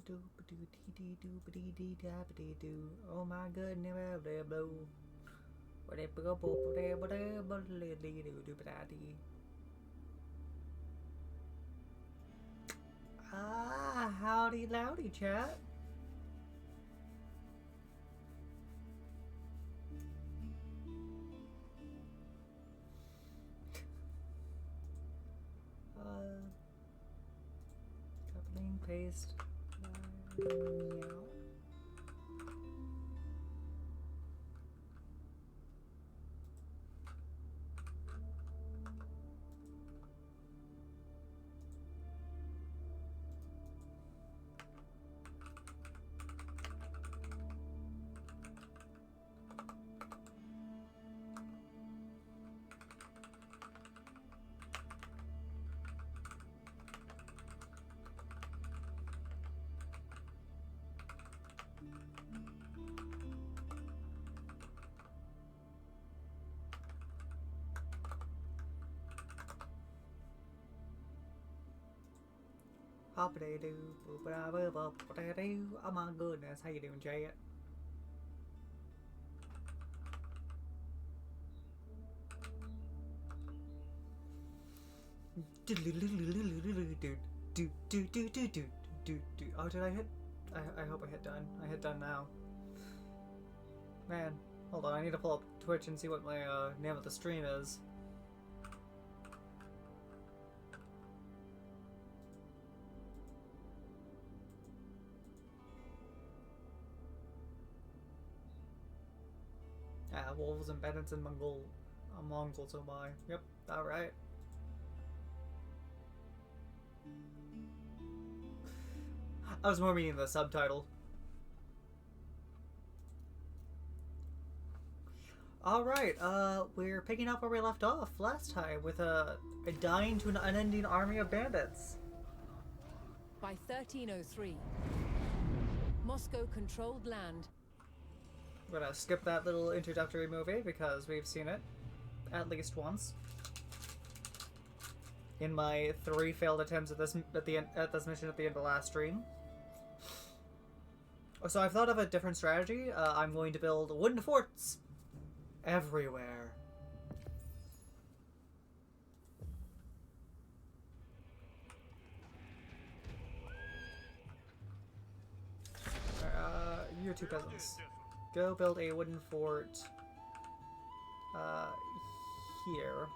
Oh my goodness, blue. Ah, howdy loudy, chat. Coupling, paste. Meow. Hoppity doo, boop doo. Oh my goodness, how you doing, Jay? Oh, did I hit? I hope I hit done. I hit done now. Man, hold on, I need to pull up Twitch and see what my name of the stream is. Wolves and bandits and mongols, oh my. Yep, alright. I was more meaning the subtitle. Alright, we're picking up where we left off last time with a dying to an unending army of bandits. By 1303, Moscow controlled land. I'm gonna skip that little introductory movie because we've seen it at least once. In my 3 failed attempts at this mission at the end of the last stream. So I've thought of a different strategy. I'm going to build wooden forts everywhere. You two peasants. Go build a wooden fort here.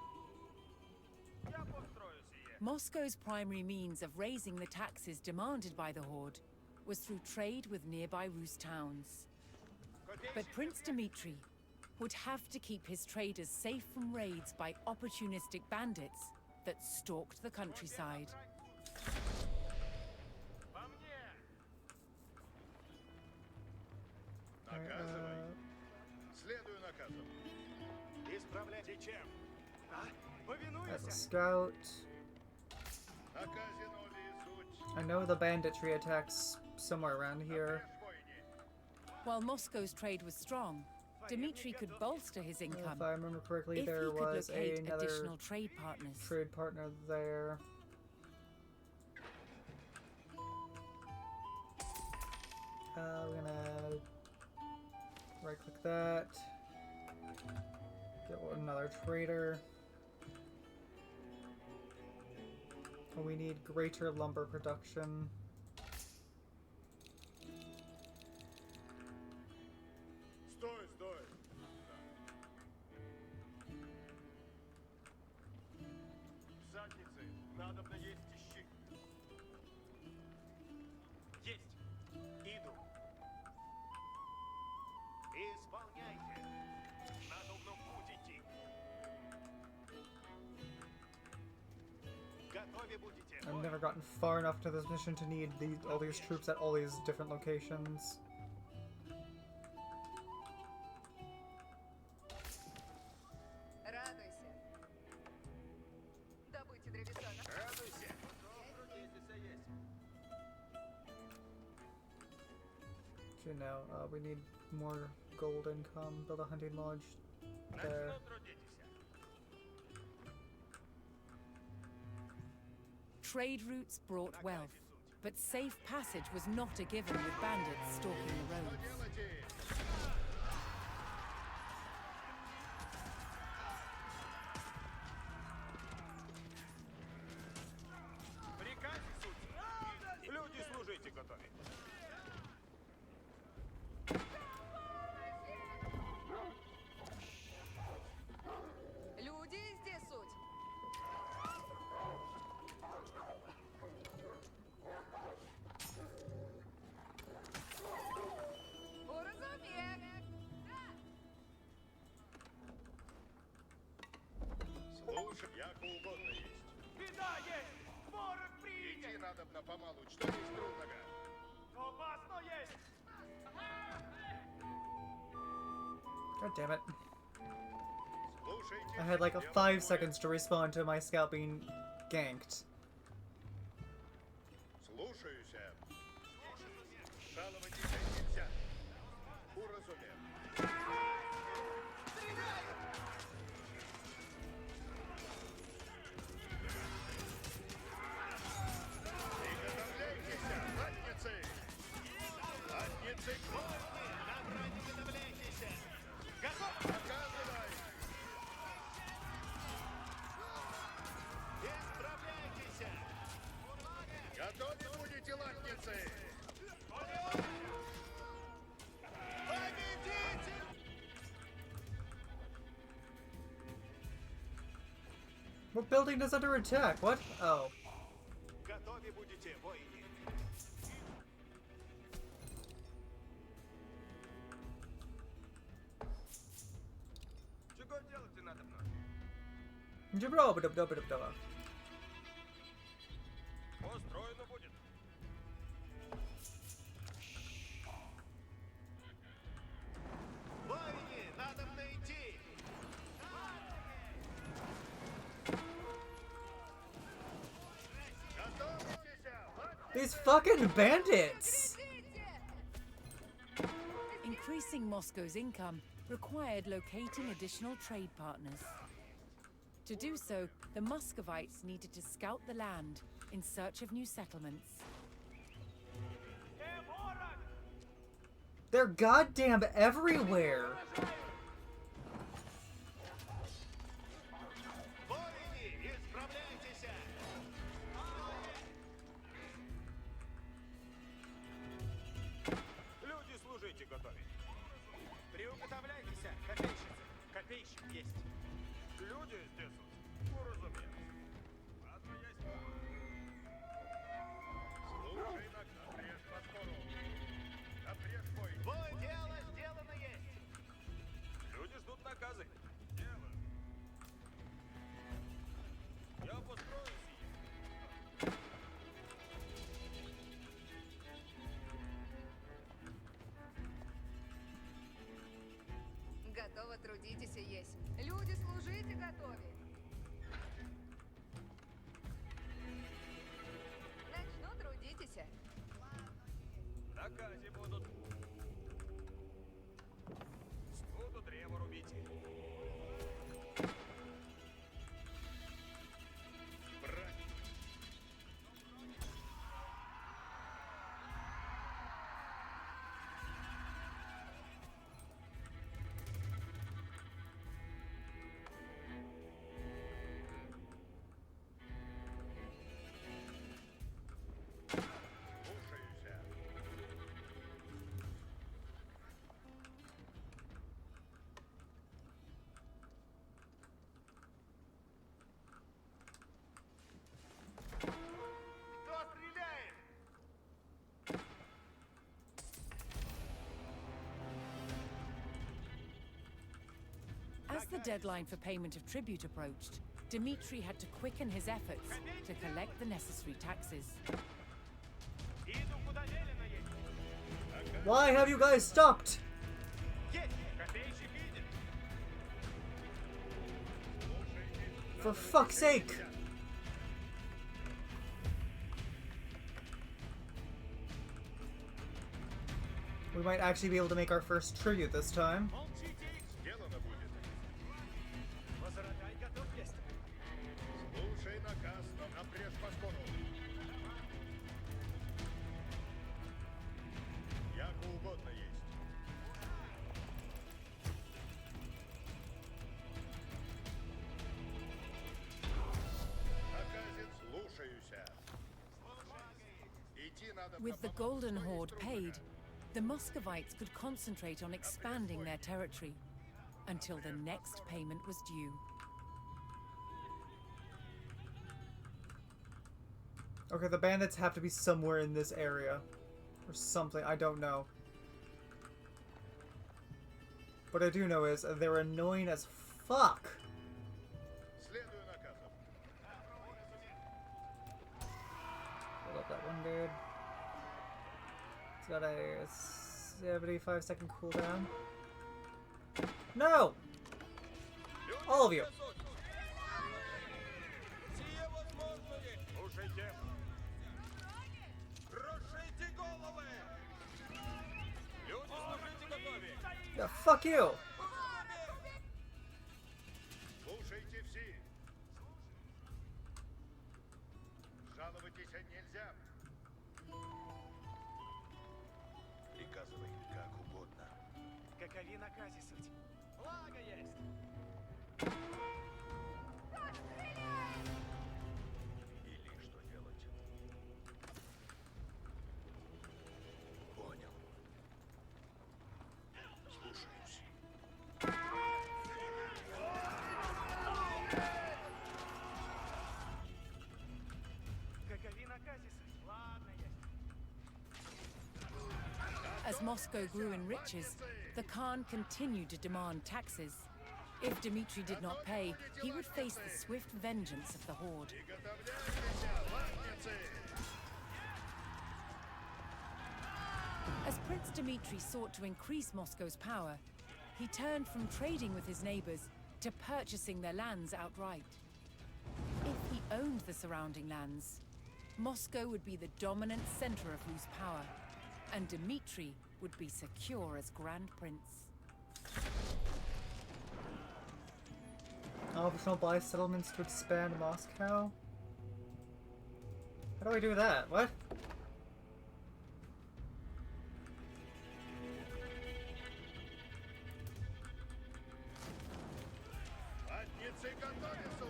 Moscow's primary means of raising the taxes demanded by the Horde was through trade with nearby Rus towns. But Prince Dmitri would have to keep his traders safe from raids by opportunistic bandits that stalked the countryside. As a scout. I know the banditry attacks somewhere around here. While Moscow's trade was strong, Dmitri could bolster his income. If I remember correctly, if there he could was locate another additional trade partners. Trade partner there. We're gonna right-click that. Get another trader. We need greater lumber production. I've never gotten far enough to this mission to need all these troops at all these different locations. You know, we need more gold income. Build a hunting lodge there. Trade routes brought wealth, But safe passage was not a given with bandits stalking the roads. Люди, служите готовы. Люди, здесь суть. Уразумех. Слушай, яко угодно есть. Беда есть! Ворог принят! Идти надобно помалу. Что есть трудного? Опасно есть! God damn it. Слушайте, I had like a 5 seconds to respond to my scout being ganked. Слушаюся. Жаловать нельзя. Уразумел. Приготовляйтесь, латницы! Латницы к войне! Добра приготовляйтесь! Готов! Показывай! Исправляйтесь! Готовы будете, латницы? Победите! What building is under attack? What? Oh. Готовы будете, воины. Чего делать надо мной? Устроено будет. Воины, надо идти. Готовьтесь! These fucking bandits! Increasing Moscow's income required locating additional trade partners. To do so, the Muscovites needed to scout the land in search of new settlements. They're goddamn everywhere! Воины, исправляйтесь! Люди, служите готовы. Приуготовляйтесь, копейщицы. Копейщик есть. Люди здесь, разумеется. Ладно, есть. Слушай, напрежь подпору. Напрежь бой. Бой, дело сделано есть. Люди ждут наказы. Дело. Я построю сие. Готово трудитесь и есть. Люди, служите готовы. Начну трудитесь. Накази будут. Буду древо рубить. Брать. Слушаюся. Кто стреляет? As the deadline for payment of tribute approached, Dmitri had to quicken his efforts to collect the necessary taxes. Иду куда велено есть. Why have you guys stopped? Есть. Копейщик идет. For fuck's sake! We might actually be able to make our first tribute this time. Молчите. Сделано будет. Возротай, готов есть. Слушай наказ, но напрежь поскору. With the Golden Horde paid, the Muscovites could concentrate on expanding their territory until the next payment was due. Okay, the bandits have to be somewhere in this area. Or something, I don't know. What I do know is they're annoying as fuck. Следую наказам. Hold up that one dude. It's got a 75-second cooldown. No! All of you! Слушайте. Крушите головы! Люди, служите готове! Yeah, fuck you! Слушайте все! Жаловаться нельзя! Приказывай как угодно. Какови накази суть? Благо есть! Или что делать? Понял. Слушаюсь. Какови накази суть? Ладно есть! As Moscow grew in riches, the Khan continued to demand taxes. If Dmitry did not pay, he would face the swift vengeance of the Horde. Приготовляйтесь, латницы! As Prince Dmitry sought to increase Moscow's power, he turned from trading with his neighbors to purchasing their lands outright. If he owned the surrounding lands, Moscow would be the dominant center of Rus' power, and Dmitry would be secure as Grand Prince. Optional buy settlements to expand Moscow? How do I do that? What? Латницы готовятся!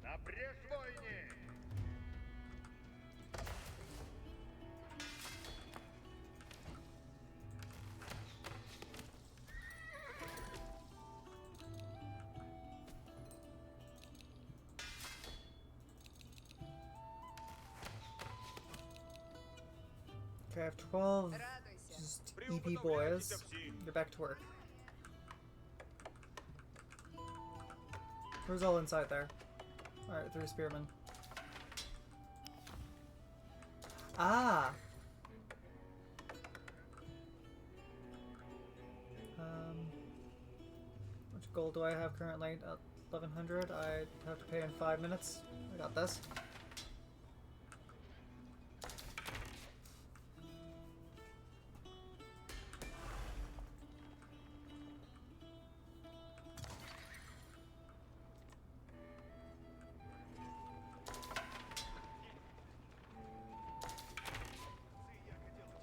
Напрежь войне! Okay, I have 12 Радуйся. just EP boys. Get back to work. Who's all inside there? Alright, 3 spearmen. Ah! Which gold do I have currently? 1100. I have to pay in 5 minutes. I got this.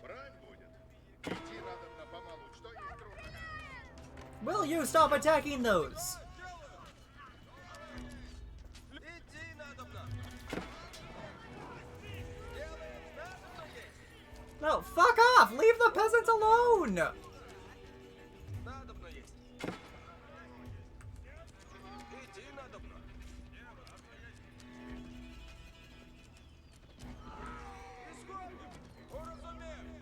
Брань будет. Идти надо помалу. Что есть трудно? Will you stop attacking those? Иди надобно! Делаем надобно есть! No, fuck off! Leave the peasants alone! Надобно есть! Иди надобно! Исходим! Уразумели!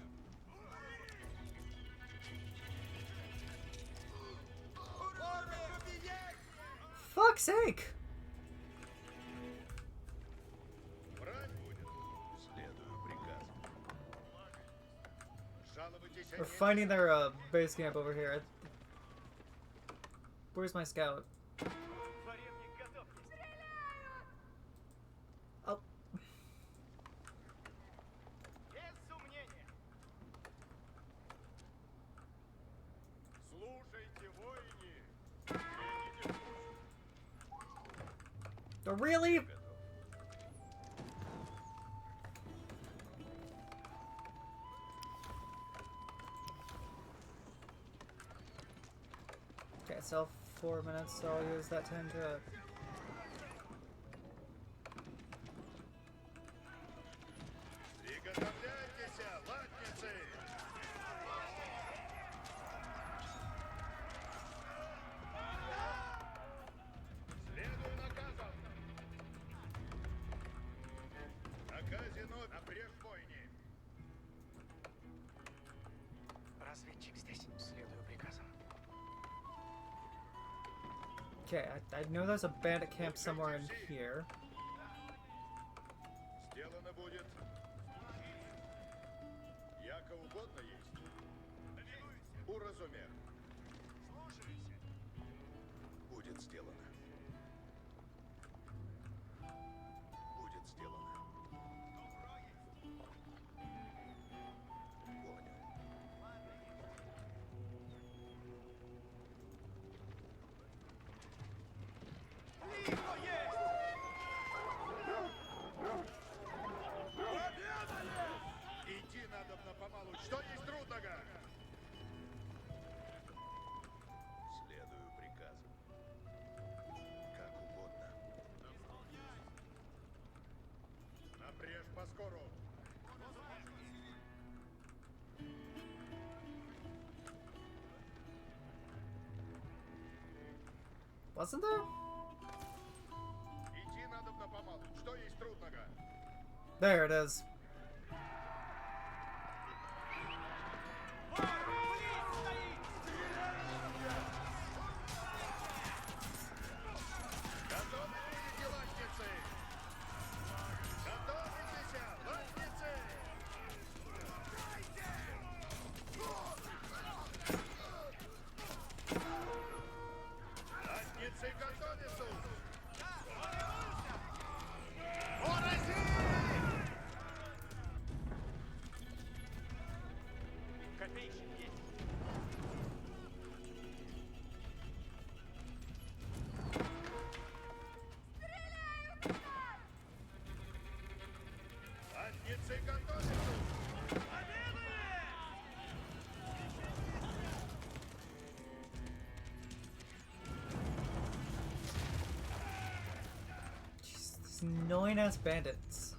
Fuck's sake! Брань будет. Следую приказу. Жаловайтесь We're finding their base camp over here. Where's my scout? Дворецкий готов есть! Oh, Без сомнения! Слушайте, воини. really? so 4 minutes, so I'll use that time to... Приготовляйтесь, латницы! Следуй наказам! Наказано напряг бойни! Разведчик здесь. Следую приказам. Okay, I know there's a bandit camp somewhere in here. Сделано будет. Яко угодно есть. Уразумех. Будет сделано. Будет сделано. Понял. Идти надобно помалу. Что есть трудного? Следую приказу. Как угодно. Напрежь поскору. Wasn't there? Идти надобно помалу. Что есть трудного? There it is. Готовы будете, латницы? Готовитесь, латницы! Латницы готовятся! Копейщик есть. Латницы готовятся! Jeez, these annoying ass bandits.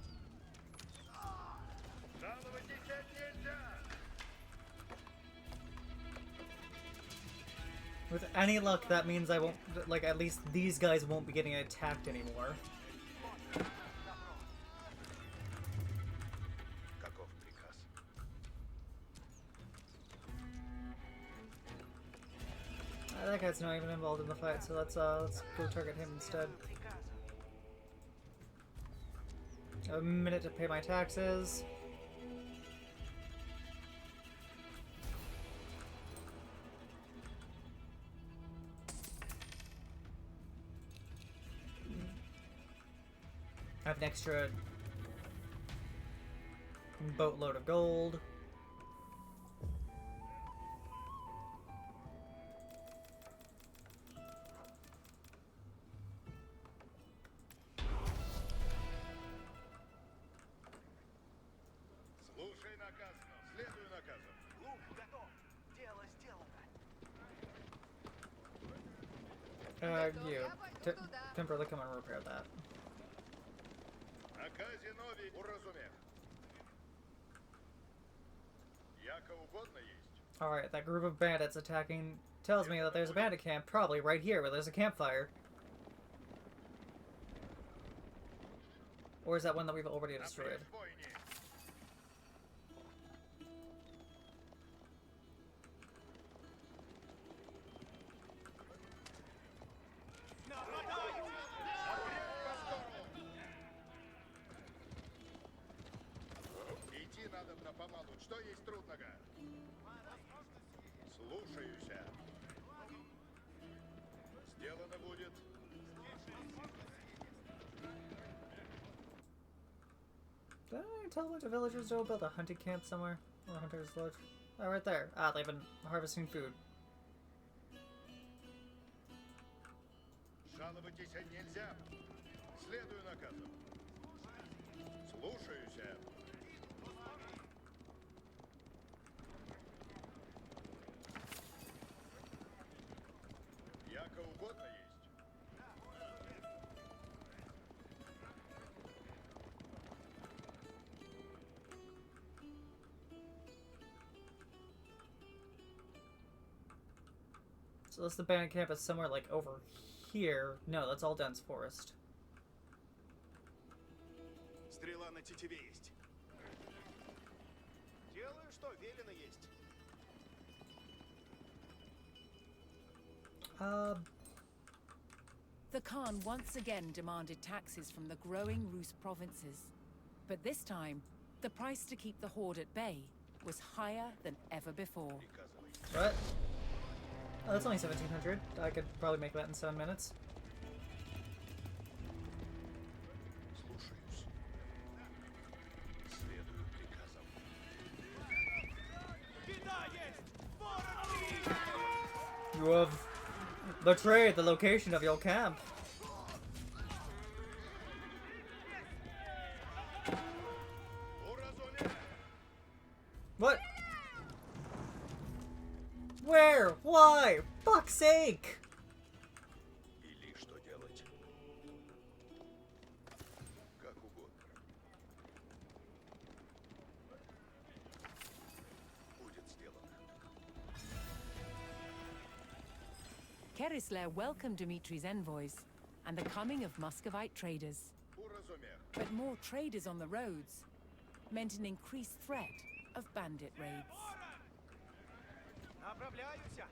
Жаловать отвечать нельзя! With any luck, that means I won't, like, at least these guys won't be getting attacked anymore. Каков приказ? That guy's not even involved in the fight, so let's go target him instead. A minute to pay my taxes. I have an extra boatload of gold. Слушай наказ, следуй наказам. Лук готов. Дело сделано. You. Я пойду туда. Temporarily come and repair that. Наказе нови уразумех. Яко угодно есть. Alright, that group of bandits attacking tells me that there's a bandit camp probably right here where there's a campfire. Or is that one that we've already destroyed? Напряг бойни. Нападают! Идти надобно помалу. Что есть трудного? Слушаюся. Сделано будет. Did I tell a bunch of villagers to go build a hunting camp somewhere? Or a hunter's lodge? Oh, right there. Ah, they've been harvesting food. Жаловайтесь нельзя. Следую наказам. Слушаюся. Яко угодно есть. So this the bandit camp is somewhere like over here. No, that's all dense forest. Стрела на тетиве есть. Делаю, что велено есть. The Khan once again demanded taxes from the growing Rus provinces. But this time, the price to keep the horde at bay was higher than ever before. What? Oh, that's only 1700. I could probably make that in 7 minutes. Слушаюсь. Следую приказам. Беда есть! Ворон приедет! You have betrayed the location of your camp. Уразумел! What? Where? Why? Fuck's sake! Или что делать? Как угодно. Будет сделано. Kerisler welcomed Dimitri's envoys and the coming of Muscovite traders. Уразумел. But more traders on the roads meant an increased threat of bandit raids. Направляюся!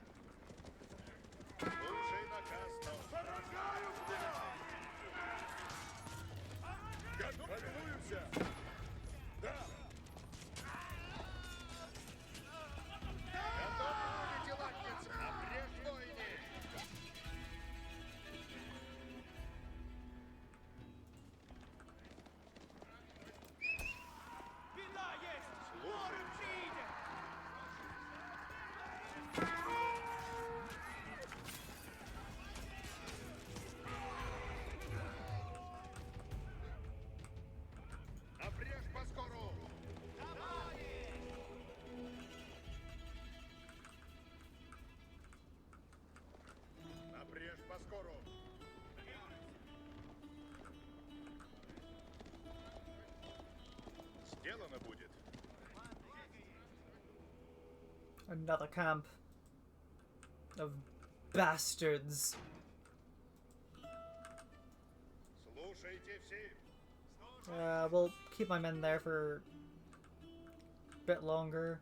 Слушай наказ, но... Готовимся! Да! Готовы будете, латницы! Обрежь войны! Беда есть! Ворон приедет! Обрежь поскору! Обрежь поскору! Сделано будет. Another camp of bastards. Слушайте все. We'll keep my men there for a bit longer.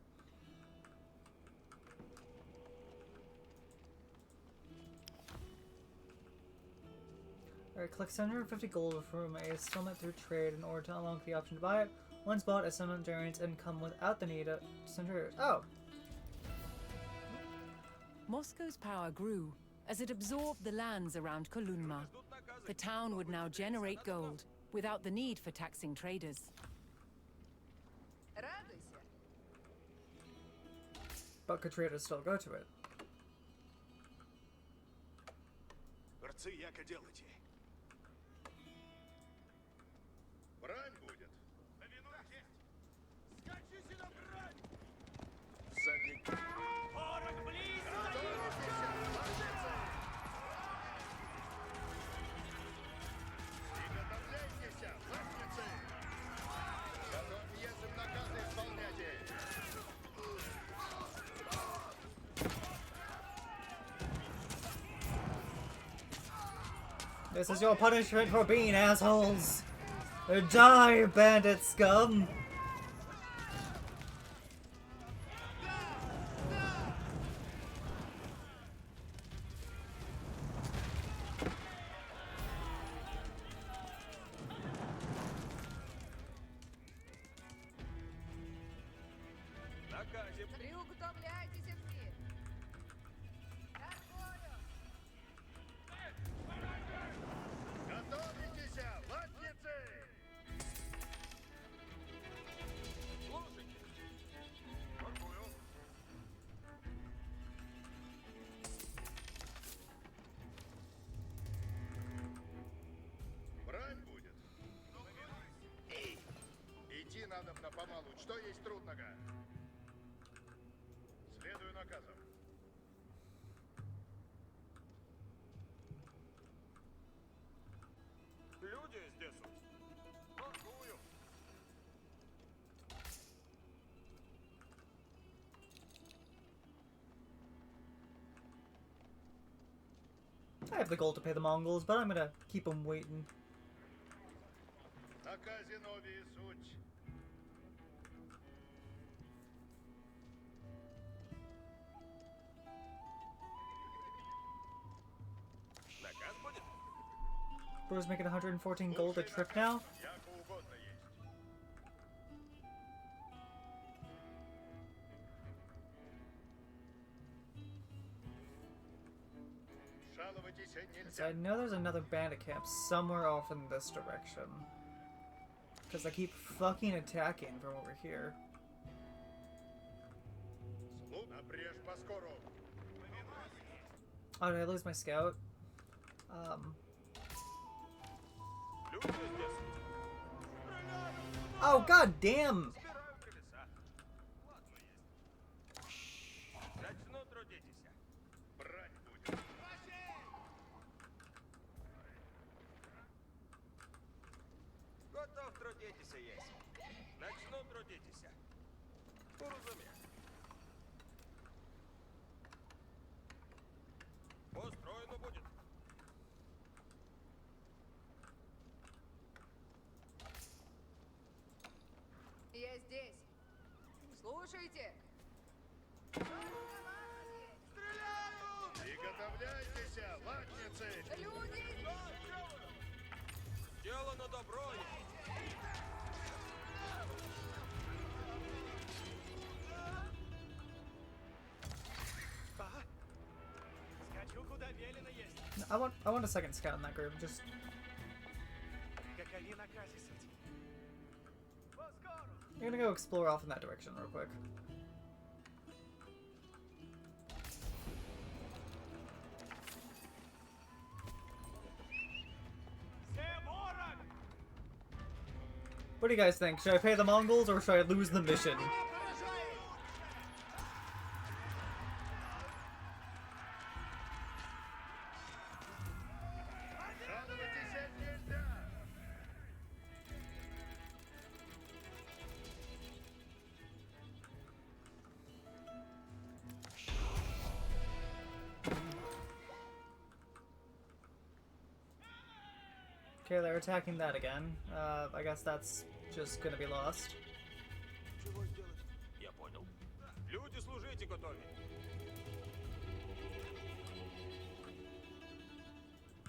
Alright, collect 750 gold from a settlement through trade in order to unlock the option to buy it. Once bought, a settlement generates income without the need of center. Oh! Moscow's power grew as it absorbed the lands around Kolunma. The town would now generate gold without the need for taxing traders. Радуйся. But could traders still go to it? Рцы, яко делайте. Брань будет. Повинуйтесь! Скачите на брань! Всадник. Ворог близко! Приготовляйтесь, латницы! Готов езжим наказы исполняйте! This is your punishment for being assholes! Die, bandit scum! Наказе! Приуготовляйтесь все. Такое. Готовитесь, латницы! Слушайте! Какую? Брань будет. Идти надо на помалу. Что есть трудного? Следую наказам. I have the gold to pay the Mongols, but I'm gonna keep them waiting. На казинове суть. Наказ будет? Bro's making 114 gold a trip now. Яко угодно есть. Жаловайтесь So I нельзя. know there's another bandit camp somewhere off in this direction. Because I keep fucking attacking from over here. Напрежь поскору. Oh, did I lose my scout? Люди здесь. Oh, god damn! Собираю колеса. Ладно есть. Начну трудитесь. Брать будем. Готов трудитесь есть. Начну трудитесь. Уразумею. Построено будет. Я здесь. Слушайте. Приготовляйтесь, латницы. Люди! Сделано добро. Ага. Скачу, куда велено есть. I want a second scout in that group. Just Какови наказы суть. Поскору. I'm gonna go explore off in that direction real quick. Все ворог! What do you guys think? Should I pay the Mongols or should I lose the mission? Жаловайтесь нельзя. Okay, they're attacking that again. I guess that's just gonna be lost. Чего сделать? Я понял. Люди, служите готовы.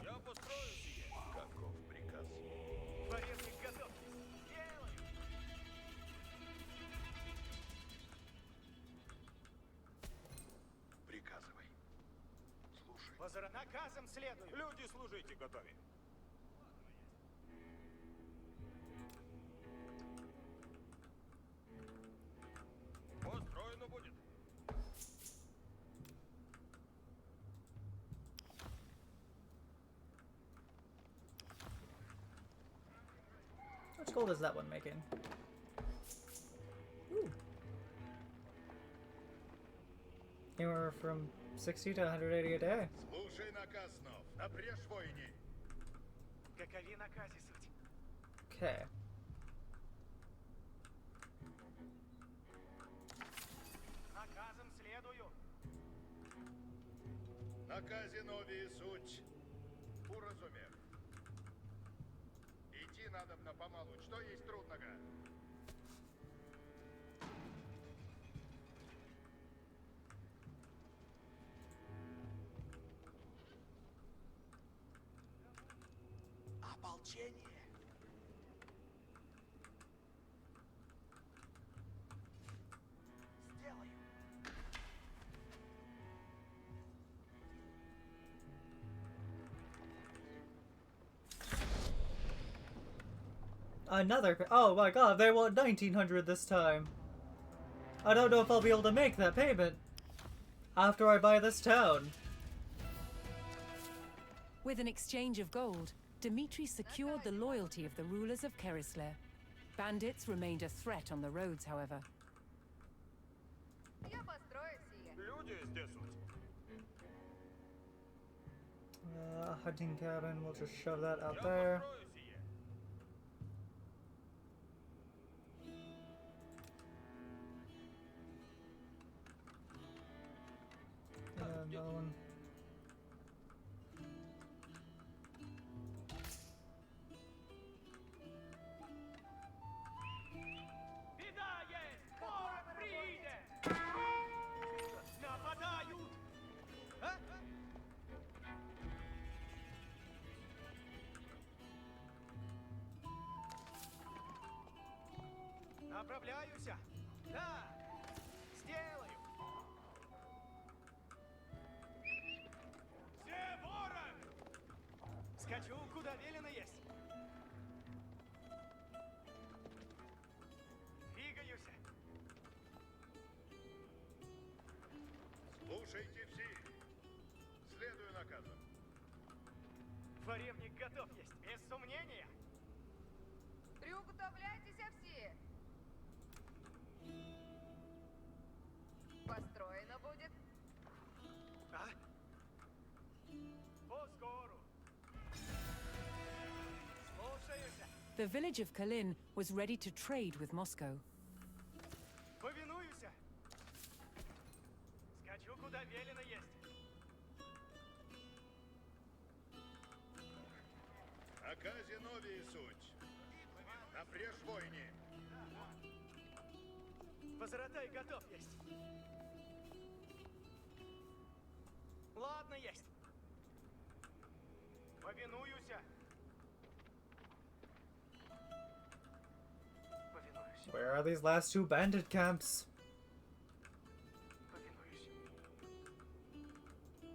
Я построю сие. Каков приказ? Дворецкий, готовьтесь. Делаю. Приказывай. Слушай. По наказам следую. Люди, служите готовы. Построено будет. How much gold is that one making? Ooh. Anywhere from 60 to 180 a day. Слушай наказ снов. Напрежь войни. Какови наказы суть. Okay. Наказам следую. На казинове суть. Уразумев. Идти надо на помалу. Что есть трудного? Ополчение. Сделаю. Another. Oh my god, they want 1900 this time. I don't know if I'll be able to make that payment after I buy this town. With an exchange of gold, Dmitri secured the loyalty of the rulers of Kerisler. Bandits remained a threat on the roads, however. Я построю сие. Люди здесь суть. Hunting cabin, we'll just shove that out Я there. построю сие. And another one. Направляюсь. Да, сделаю. Все ворог! Скачу, куда велено есть. Двигаюсь. Слушайте все. Следую наказам. Дворевник готов есть, без сомнения. Приуготовляйтесь все. Построено будет. А? По скору. Слушаюсь. The village of Kalin was ready to trade with Moscow. Повинуюсь. Скачу, куда велено есть. Наказе нові суть. Напрежь войне. Возротай готов есть. Ладно, есть. Повинуюсь. Повинуюсь. Where are these last two bandit camps? Повинуюсь.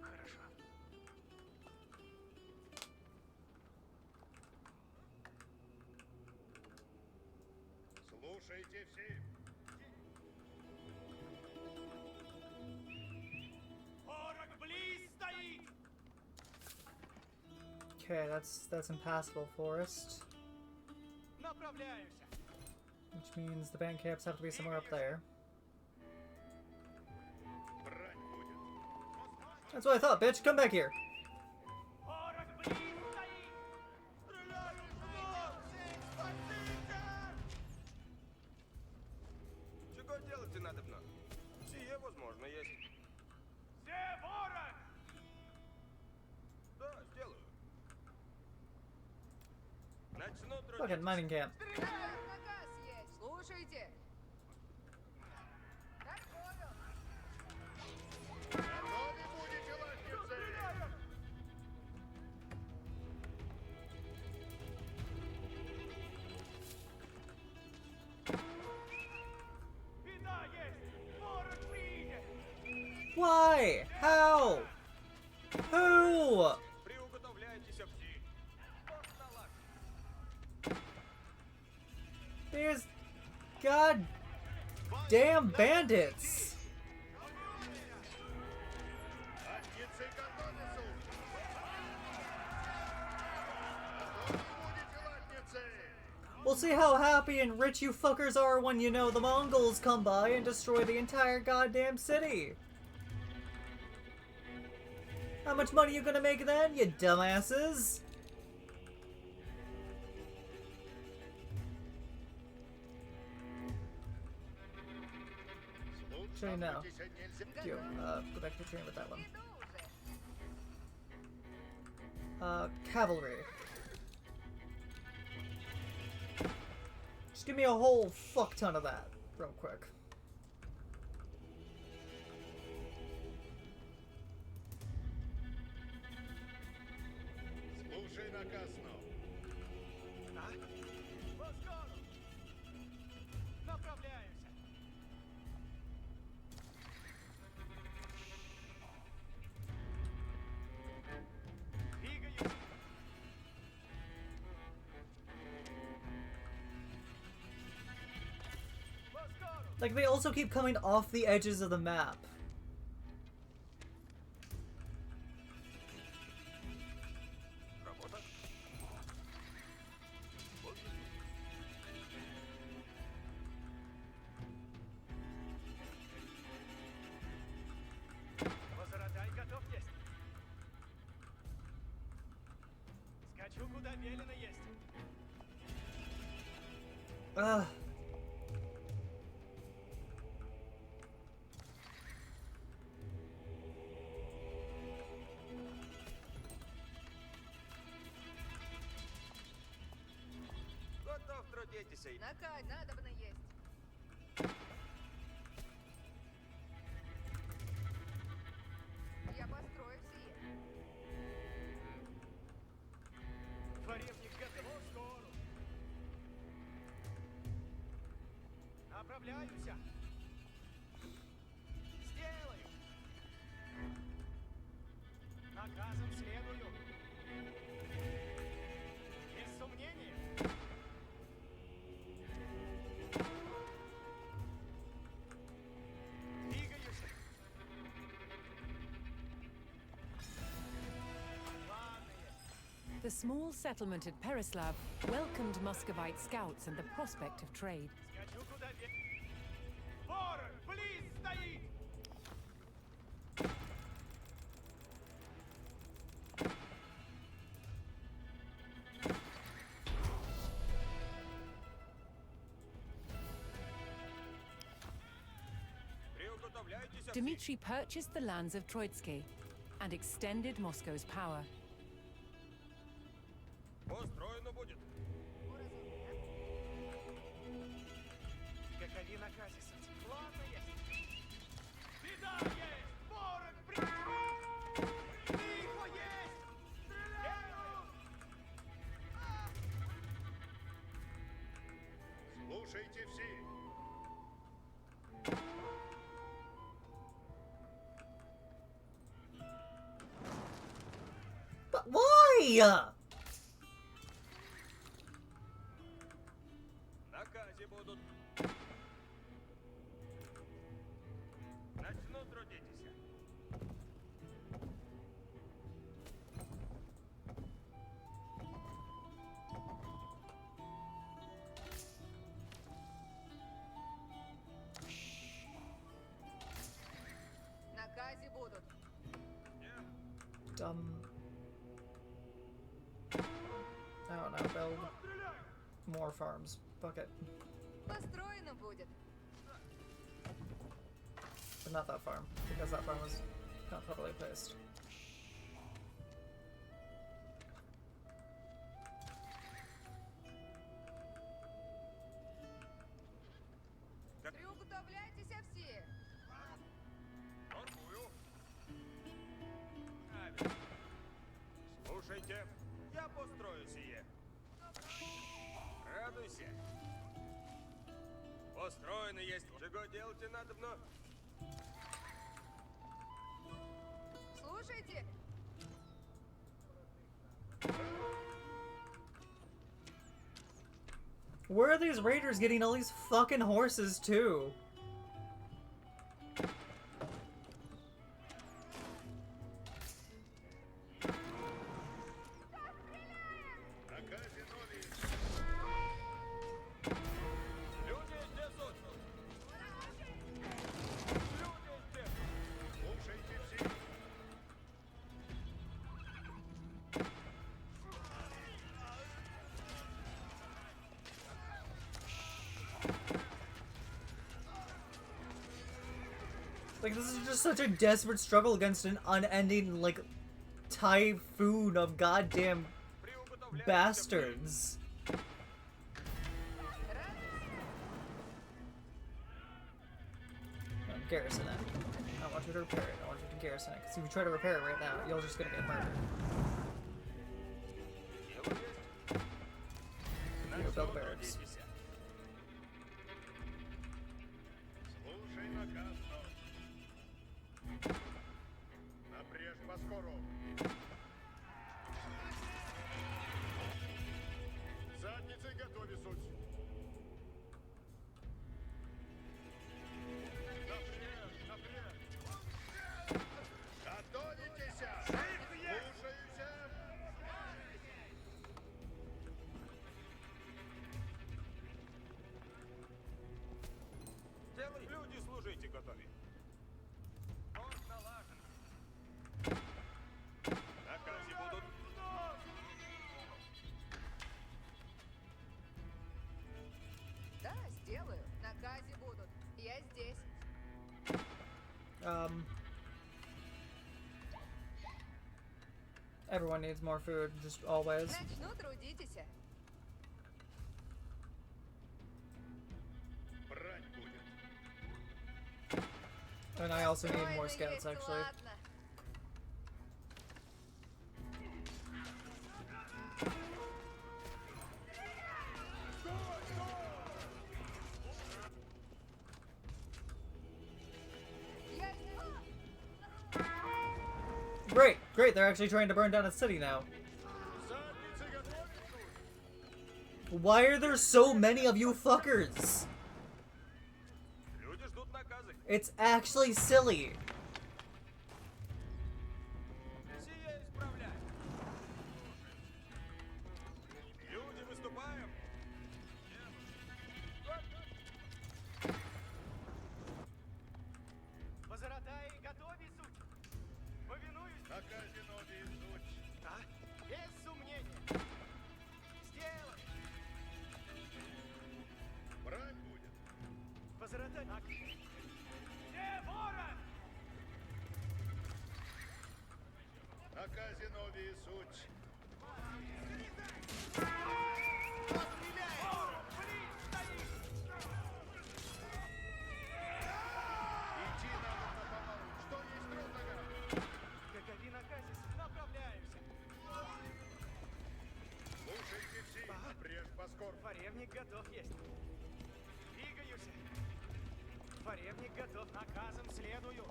Хорошо. Слушайте все. Ворог близ стоит! Okay, that's impassable forest, Направляюсь. which means the band camps have to be somewhere up there. Брать будет. That's what I thought, bitch. Come back here. Ворог близ стоит! Стреляю в ног! Спасите! Чего делать надобно? Сие возможно есть. Все ворог! Да, сделаю. Начну Fucking трудиться. mining camp. Стреляют, наказ есть. Слушайте. Так понял. Готовы будете, латницы? Беда есть! Ворог ближе! Why? How? Who? Приуготовляйтесь все. There's goddamn bandits. Латницы готовы, суд. Готовы будете, латницы? We'll see how happy and rich you fuckers are when you know the Mongols come by and destroy the entire goddamn city. How much money you gonna make then, you dumbasses? Actually, no. Слушайтесь, нельзя. You, go back to your train with that one. Иду уже. Cavalry. Just give me a whole fuck ton of that, real quick. Слушай наказ, снова. А? По скору! Направляюсь. Двигаюсь. По скору! Like, they also keep coming off the edges of the map. Работа. Возротай готов есть. Скачу, куда велено есть. Ugh. Готов трудитесь. Накать, надобно есть. Я построю все. Дворевник готов. По скору! Справляюся. Сделаю. Наказом следую. Без сомнения. Двигаюсь. Главное. The small settlement at Perislav welcomed Muscovite scouts and the prospect of trade. Скачу куда Ворон, близ стоит! Приуготовляйтесь все. Dmitry purchased the lands of Troitsky and extended Moscow's power. Построено будет. Какови наказиса? Главное. Беда есть! Ворон, Лихо есть! Стреляю! Слушайте все. But why? Наказе будут. Начну трудитесь. Наказе будут. Dumb. I don't know, build more farms. Fuck it. Построено будет. But not that farm, because that farm was not properly placed. Приуготовляйтесь все. Торгую. Правильно. Слушайте, я построю сие. Радуйся. Построено есть. Чего делать надобно? Слушайте. Where are these raiders getting all these fucking horses too? Наказе новый. Люди здесь тут. Люди здесь. Слушайте все. Like, this is just such a desperate struggle against an unending, like, typhoon of goddamn Приуготовляйтесь. bastards. Garrison it. I want you to repair it. I want you to garrison it. Because if you try to repair it right now, you're just gonna get murdered. Дело есть. You Начну build barracks. трудитесь. Слушай наказ нов. Напрежь поскору. Задницей готови суть. Напрежь, напрежь. Готовитесь! Слушаюсь! Делай. Люди, служите, готовы. Фронт налажен. Наказе будут. Да, сделаю. Наказе будут. Я здесь. Everyone needs more food, just always. Начну трудитесь. Брать будет. And I also need more Построено scouts, есть, actually. ладно. Great, they're actually trying to burn down a city now. Задницы готовить! Why are there so many of you fuckers? Люди ждут наказы. It's actually silly. Сие исправляй. Люди, выступаем. Возратай, готови, суть. Повинуюсь. На казино суть. Да? Без сомнения. Сделай. Брань будет. Возратай. Где ворон? На казино суть. Идти надо напомалу. Что есть трудного? Какови наказис, направляюсь. Слушайте все, прежь поскорбь. Фаревник готов есть. Двигаюсь. Фаревник готов, наказом следую.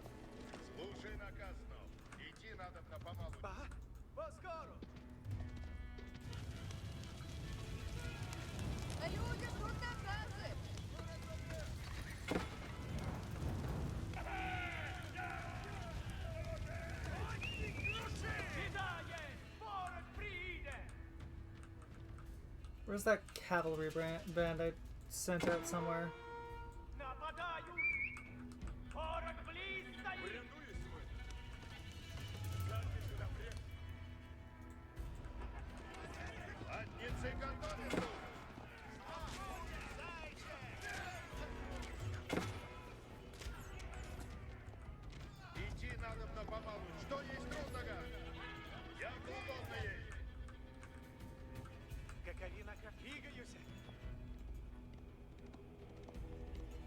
Слушай наказ, снов. Идти надо напомалу. Ага, поскору. Люди ждут наказы. Беда есть! Ворон прииде! Where's that cavalry band I sent out somewhere? Нападают! Ворон близ стоит! Задницы готовить! Идти надо напомалу. Что есть трудного? Я удобно есть. Какови наказ? Двигаюсь.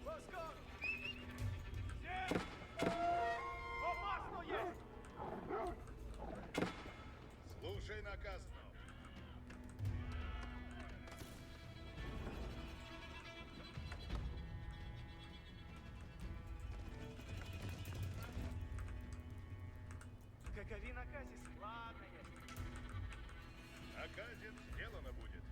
Поскору! Здесь! Опасно есть! Слушай наказ, снов. Какови наказис? Ладно есть. Наказен сделано будет.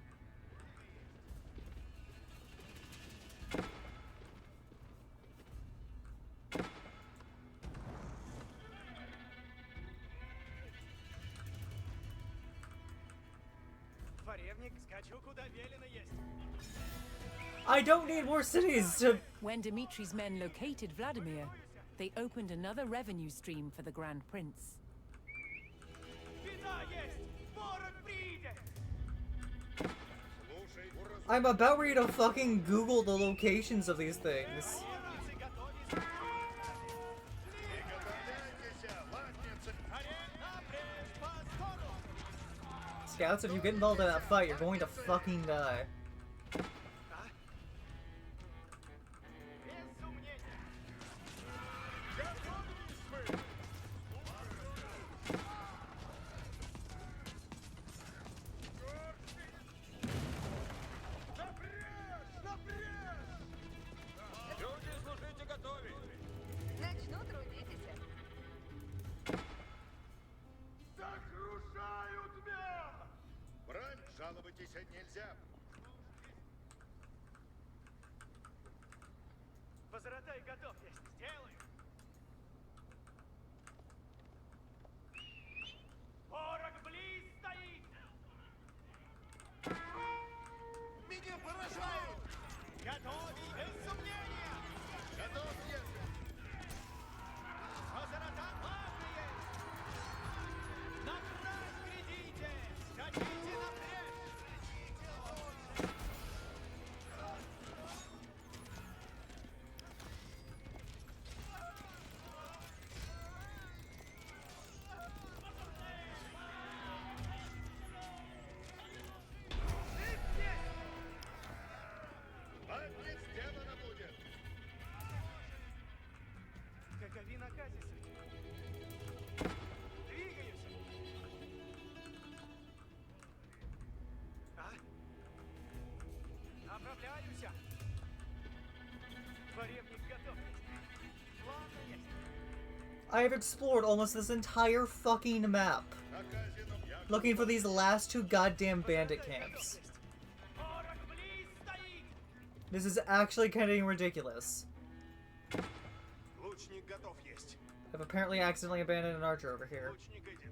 Фаревник, скачу, куда велено есть. I don't need more cities to... When Dimitri's men located Vladimir, they opened another revenue stream for the Grand Prince. Беда есть! Ворон прииде! Слушай, I'm about ready to fucking Google the locations of these things. Ворон готовись! приготовляйтесь, латницы. Напрежь, поскору! Scouts, if you get involved in that fight, you're going to fucking die. Без сомнения. Люди, служите, готовить. Начну трудитесь. Сокрушают мир! Брань, жаловайтесь нельзя. Возратай, готов есть. Сделаю. Ворог близ стоит! Меня поражают! Готовий, без сомнения! Готов есть! Возратай, ладно есть! На край глядите! Скачите напрежь! I have explored almost this entire fucking map, looking for these last 2 goddamn bandit camps. This is actually getting ridiculous. Лучник готов есть. I've apparently accidentally abandoned an archer over here. Лучник идет.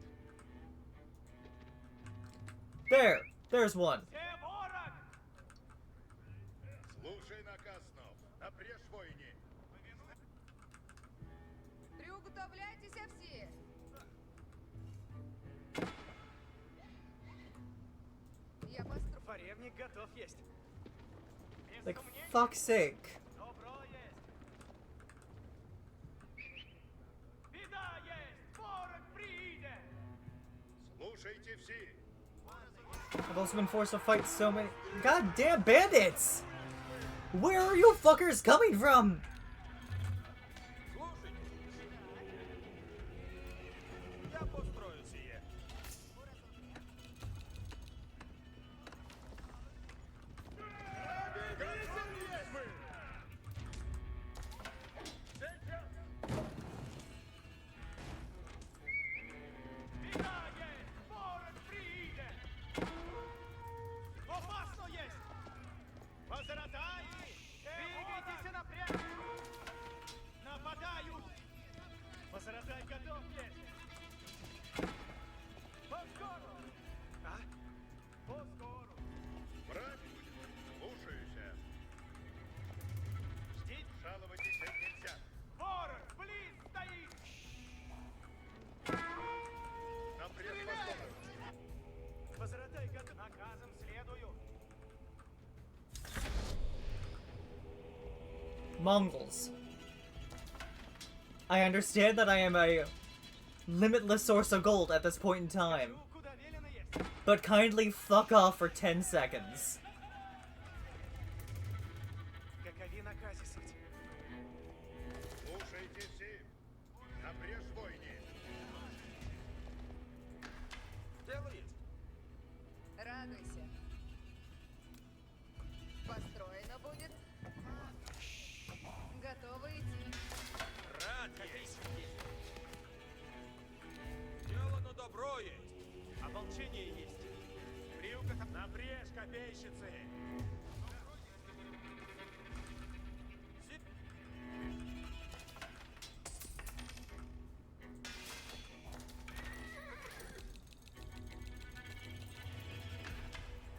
There! There's one. Слушай наказ, снов. Напрежь войне. Приуготовляйтесь все. Я построю. Форевник готов есть. Like, fuck's sake. Добро есть. Беда есть. Ворог приедет. Слушайте все. I've also been forced to fight so many goddamn bandits! Where are you fuckers coming from? Слушайте. Я построю сие. Беда есть. Ворог приедет. Опасно есть. Возратай. Двигайтесь напрямик. Нападают. Возратай готов есть. Поскору. А? Поскору. Брать будет. Слушаюсь. Ждите. Жаловайтесь нельзя. Ворог близ стоит. Напрежь посмотрим. Возратай готов. Наказом следую. Mongols. I understand that I am a limitless source of gold at this point in time, Куда велено есть. but kindly fuck off for 10 seconds. Какови наказе суть. Слушайте все. Напрежь войне. Дело есть. Радуйся. Построено будет. Готовы идти. Рад есть. Дело на добро есть. Ополчение есть. В брюках напрежь, копейщицы.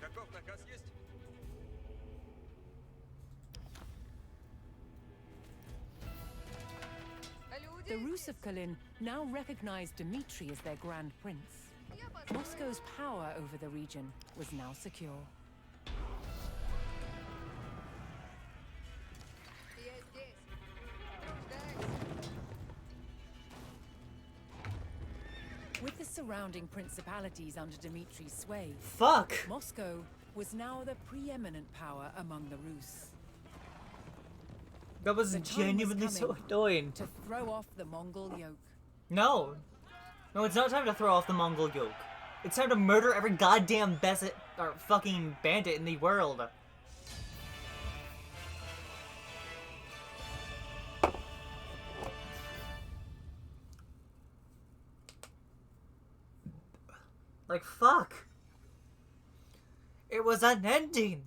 Каков наказ есть? The Люди, Rus of Kalin now recognized Dmitri as their Grand Prince. я построю. Moscow's power over the region was now secure. Я здесь. Труждайся. With the surrounding principalities under Dmitri's sway, Fuck! Moscow was now the preeminent power among the Rus. That was The time was genuinely so coming. annoying. To throw off the Mongol yoke. No! No, it's not time to throw off the Mongol yoke. It's time to murder every goddamn or fucking bandit in the world. Like, fuck. It was unending.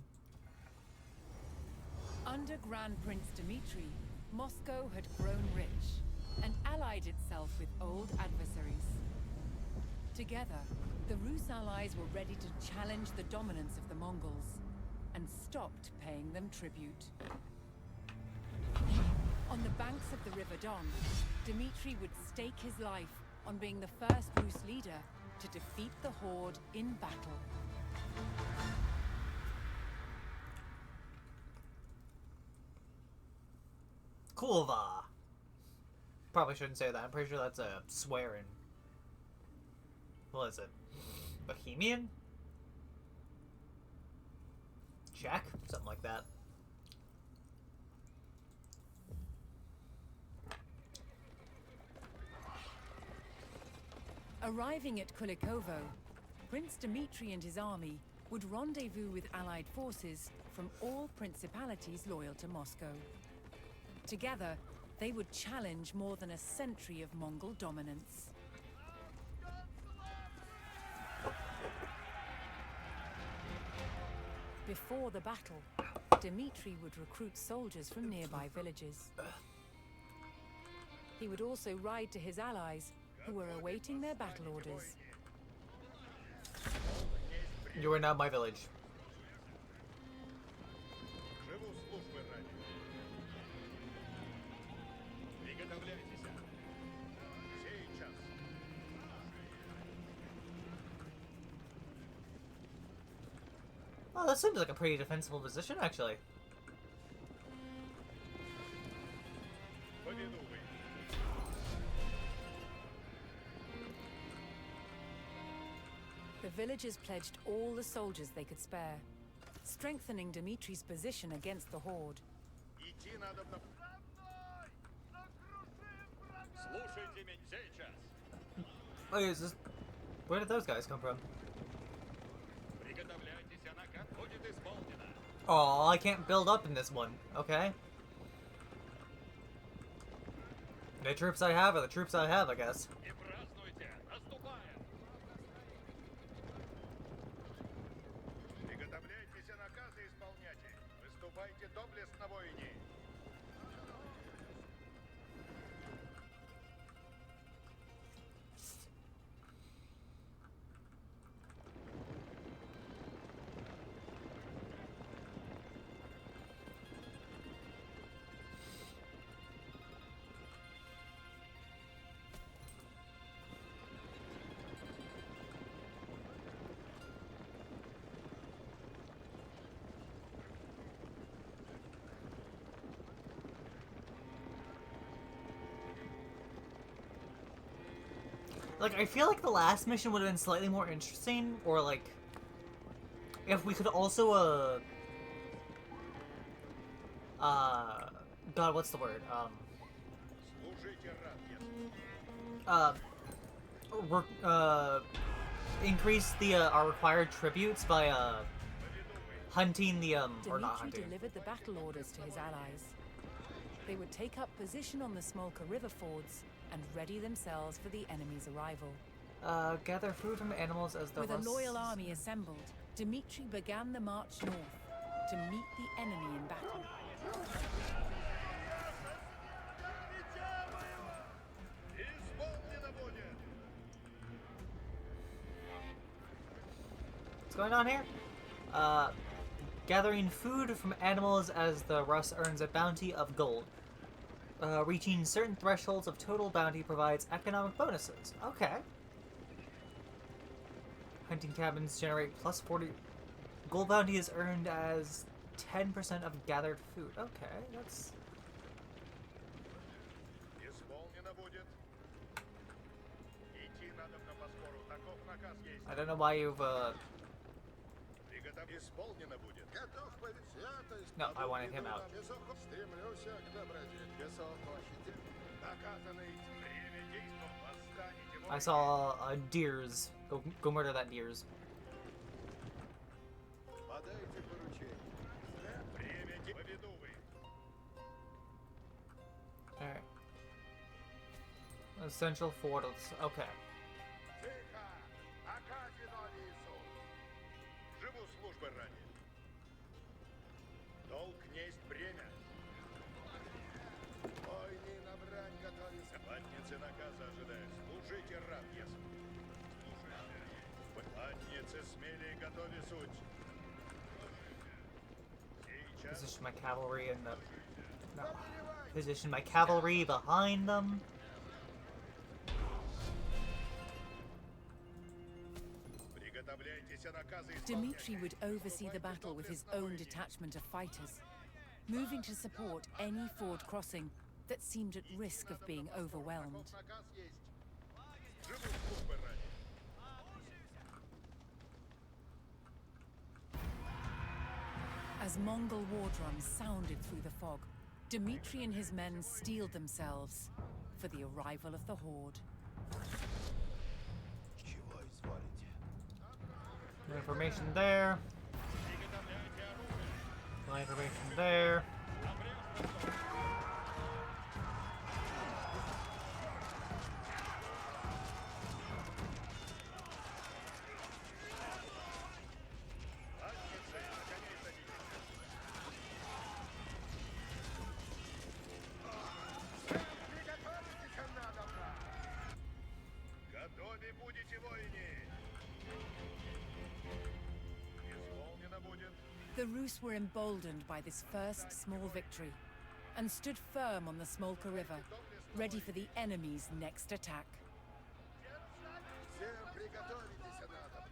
Under Grand Prince Dmitri, Moscow had grown rich and allied itself with old adversaries. Together, the Rus allies were ready to challenge the dominance of the Mongols and stopped paying them tribute. On the banks of the River Don, Dmitri would stake his life on being the first Rus leader to defeat the Horde in battle. Kulva. Probably shouldn't say that. I'm pretty sure that's a swearing. What is it? Bohemian? Czech? Something like that. Arriving at Kulikovo, Prince Dmitri and his army would rendezvous with allied forces from all principalities loyal to Moscow. Together, they would challenge more than a century of Mongol dominance. Before the battle, Dmitri would recruit soldiers from nearby villages. He would also ride to his allies, who were awaiting their battle orders. You are now my village. Живу службы ради. Приготовляйтесь. Сейчас. Oh, that seems like a pretty defensible position, actually. Поведу вы. The villagers pledged all the soldiers they could spare, strengthening Dmitri's position against the horde. Идти надо на... Слушайте меня сейчас. Wait, is this... Where did those guys come from? Приготовляйтесь, она как будет исполнена. Oh, I can't build up in this one. Okay. The troops I have are the troops I have, I guess. Не празднуйте, наступаем. Приготовляйтесь, наказы исполняйте. Выступайте доблестно, воине. Like, I feel like the last mission would have been slightly more interesting, or like, if we could also, God, what's the word? Служите рад, ясно. Increase the, our required tributes by, hunting the, or not Dmitri hunting. delivered the battle orders to his allies. They would take up position on the Smolka River fords and ready themselves for the enemy's arrival. Gather food from animals as the With a Russ- loyal army assembled, Dmitri began the march north to meet the enemy in battle. Исполнено будет. What's going on here? Gathering food from animals as the Russ earns a bounty of gold. Reaching certain thresholds of total bounty provides economic bonuses. Okay. Hunting cabins generate plus 40. Gold bounty is earned as 10% of gathered food. Okay, that's... Исполнено будет. Идти надо на поскору. Таков наказ есть. I don't know why you've, Исполнено будет. Готов повесить. No, I wanted him out. Стремлюсь к доброте. Наказанный. Время действовать. Восстанете. I saw deers. Go murder that deers. Подайте поручение. Время поведу вы. Alright. Essential for... Okay. Тихо! Наказано лесу. Живу службы ради. Долг несть бремя. Войны на брань готовись. Платницы наказа ожидают. Служите рад, ясно. Служите. Платницы смелее готови суть. Сейчас. Position my cavalry in the... No. Position my cavalry behind them. Приготовляйтесь, наказы Dmitri исполняйте. would oversee the battle with his own detachment of fighters, moving to support any ford crossing that seemed at risk of being overwhelmed. Таков наказ есть. Живу службы ради. As Mongol war drums sounded through the fog, Dmitri and his men steeled themselves for the arrival of the horde. Чего изволите? No information there. No information there. The Rus were emboldened by this first small victory and stood firm on the Smolka River, ready for the enemy's next attack. Всем приготовитесь, надо.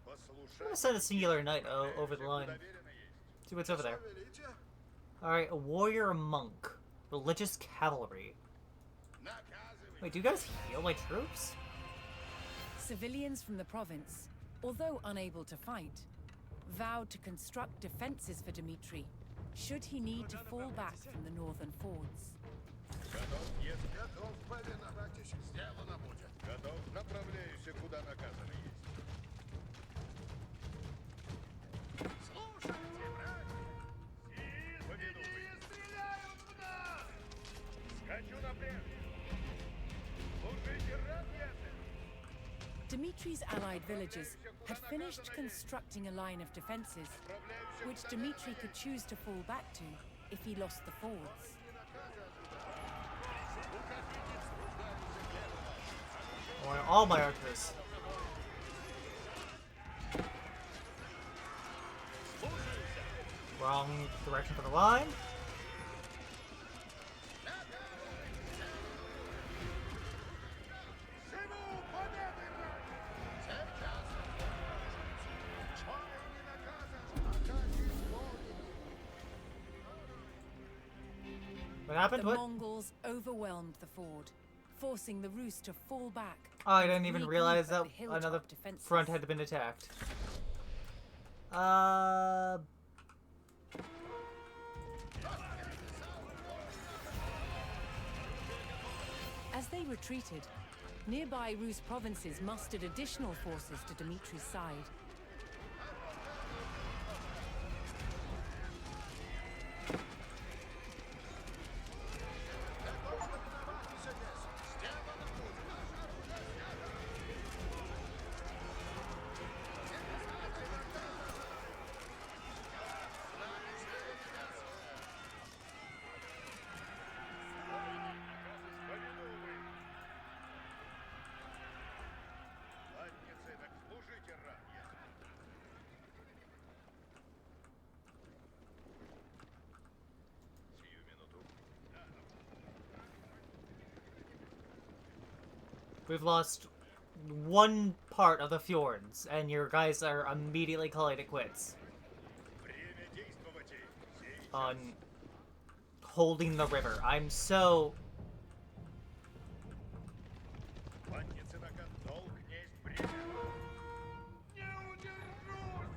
I'm gonna send a singular knight over the line. See what's over there. Alright, a warrior monk. Religious cavalry. Wait, do you guys heal my troops? Civilians from the province, although unable to fight, vowed to construct defenses for Dmitri, should he need to fall back from the northern fords. Готов, есть. Готов, повиновайтесь. Сделано будет. Готов, направляюсь, куда наказано есть. Слушайте, братья. Сильные стреляют в нас. Скачу напрямик. Служите, рабья. Dimitri's allied villagers had finished constructing a line of defenses, which Dmitri could choose to fall back to if he lost the fords. I want all my archers. Wrong direction for the line. What happened? The What? Mongols overwhelmed the ford, forcing the Rus to fall back. Oh, I and didn't even regroup realize at that the hilltop another defenses. front had been attacked. As they retreated, nearby Rus provinces mustered additional forces to Dimitri's side. Ладницы, так служите, рабья. Сию минуту. We've lost one part of the fjords, and your guys are immediately calling it quits Время действовать. Сейчас. on holding the river. I'm so... Ладницы на долг есть время. Не удержусь!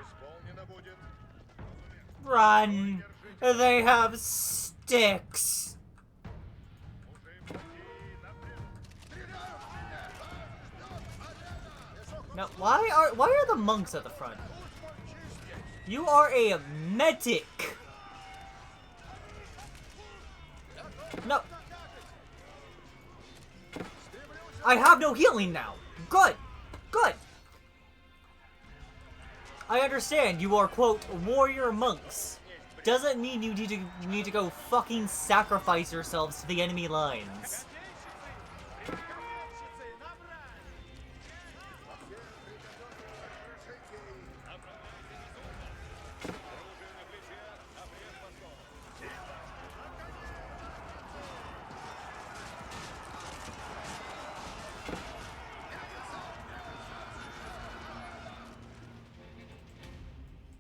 Исполнено будет. Run! They have sticks! Уже пути напрямик. Стреляют в меня! Now, why are the monks at the front? You are a medic! No! I have no healing now! Good! Good! I understand you are, quote, warrior monks. Doesn't mean you need to go fucking sacrifice yourselves to the enemy lines.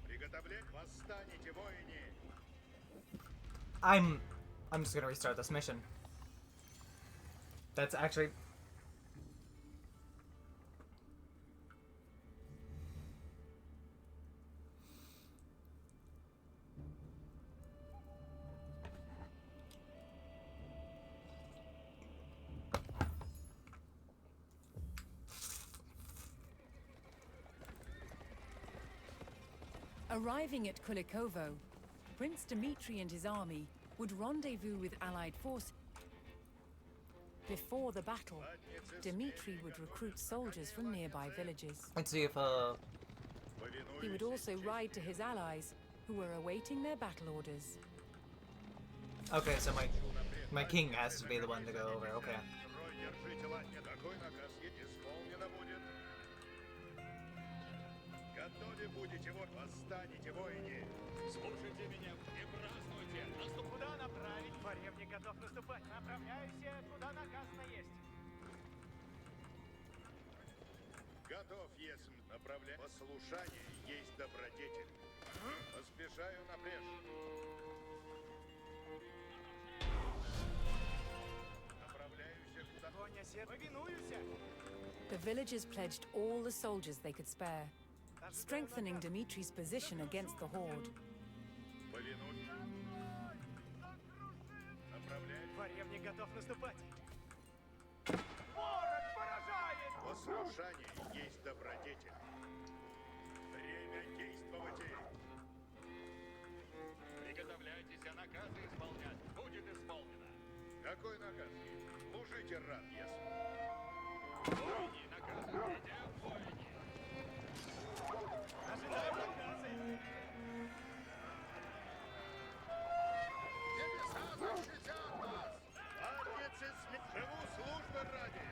Приготовлять восстанете, воине. I'm just gonna restart this mission. That's actually... Arriving at Kulikovo, Prince Dmitri and his army would rendezvous with allied forces. Before the battle, Dmitri would recruit soldiers from nearby villages. Let's see if, He would also ride to his allies, who were awaiting their battle orders. Okay, so my king has to be the one to go over, okay. Рой, держите ладня. Какой наказ? Исполнено будет. будете вот восстанете, воине. Слушайте меня и празднуйте. Наступ... Куда направить? Фаревник готов наступать. Направляйся, куда наказано есть. Готов, есмь, направляй. Послушание есть добродетель. Поспешаю напрежь. Направляюсь куда... Коня сед. Повинуюся. The villagers pledged all the soldiers they could spare, strengthening Dimitri's position against the horde. Повинуй. Направляюсь. Фаревник готов наступать. Ворог поражает! Послушание есть добродетель. Время действовать. Приготовляйтесь, а наказы исполнять. Будет исполнено. Какой наказ? Служите рад, есмь. Войни, наказы, идем, войни. Ожидаем наказы. Небеса защитят нас! Латницы живу службы ради!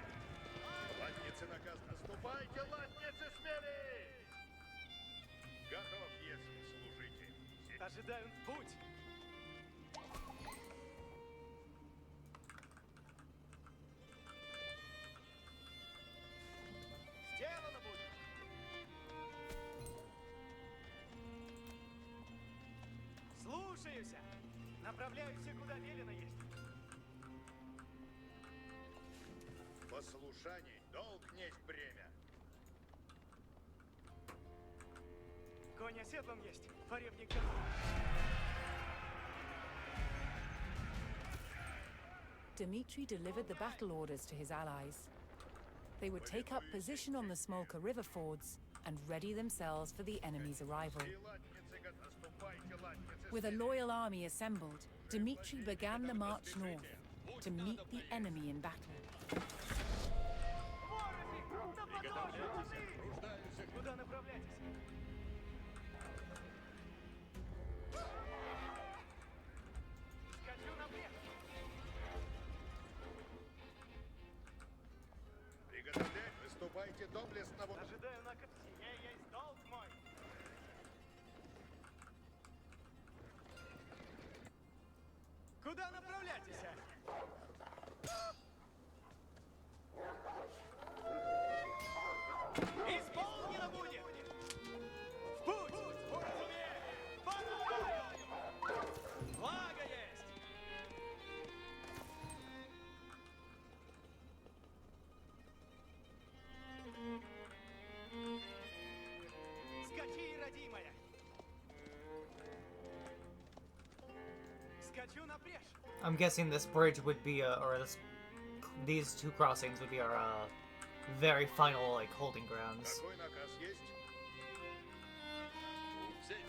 Латницы наказ, наступайте, латницы смели! Готов, если служите. Ожидаем путь. Сделано будет. Слушаюся. Направляюсь, куда велено есть. Послушание, долг несть бремя. Конь оседлан есть. Фаревник готов. Dimitri delivered the battle orders to his allies. They would take up position on the Smolka river fords and ready themselves for the enemy's arrival. И латницы, наступайте, латницы With a loyal army assembled, Dimitri began the march north to meet the enemy in battle. Вороги! На подножие воды! Куда направляетесь? Скачу напред! Приготовляй, выступайте доблестно. Ожидаю наказ. Сие есть долг мой. Куда направляетесь? Исполнено будет! В путь! Разумею! Поражаю! Благо есть! Скачи, родимая! Скачу напрежь! I'm guessing this bridge would be, or these two crossings would be our, very final, like, holding grounds. Какой наказ есть?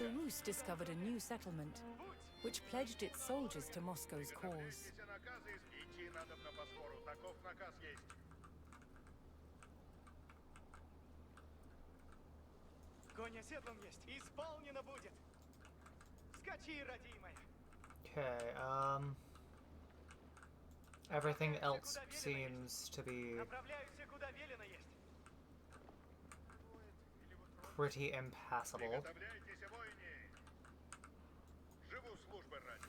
The Rus discovered a new settlement, which pledged its soldiers to Moscow's cause. Приготовляйтесь, наказы идти надо на Босфору. Таков наказ есть. Конь оседлан есть. Исполнено будет. Скачи, родимая. Okay, everything else seems to be Направляюсь, куда велено есть. pretty impassable. Приготовляйтесь, воине. Живу службы ради.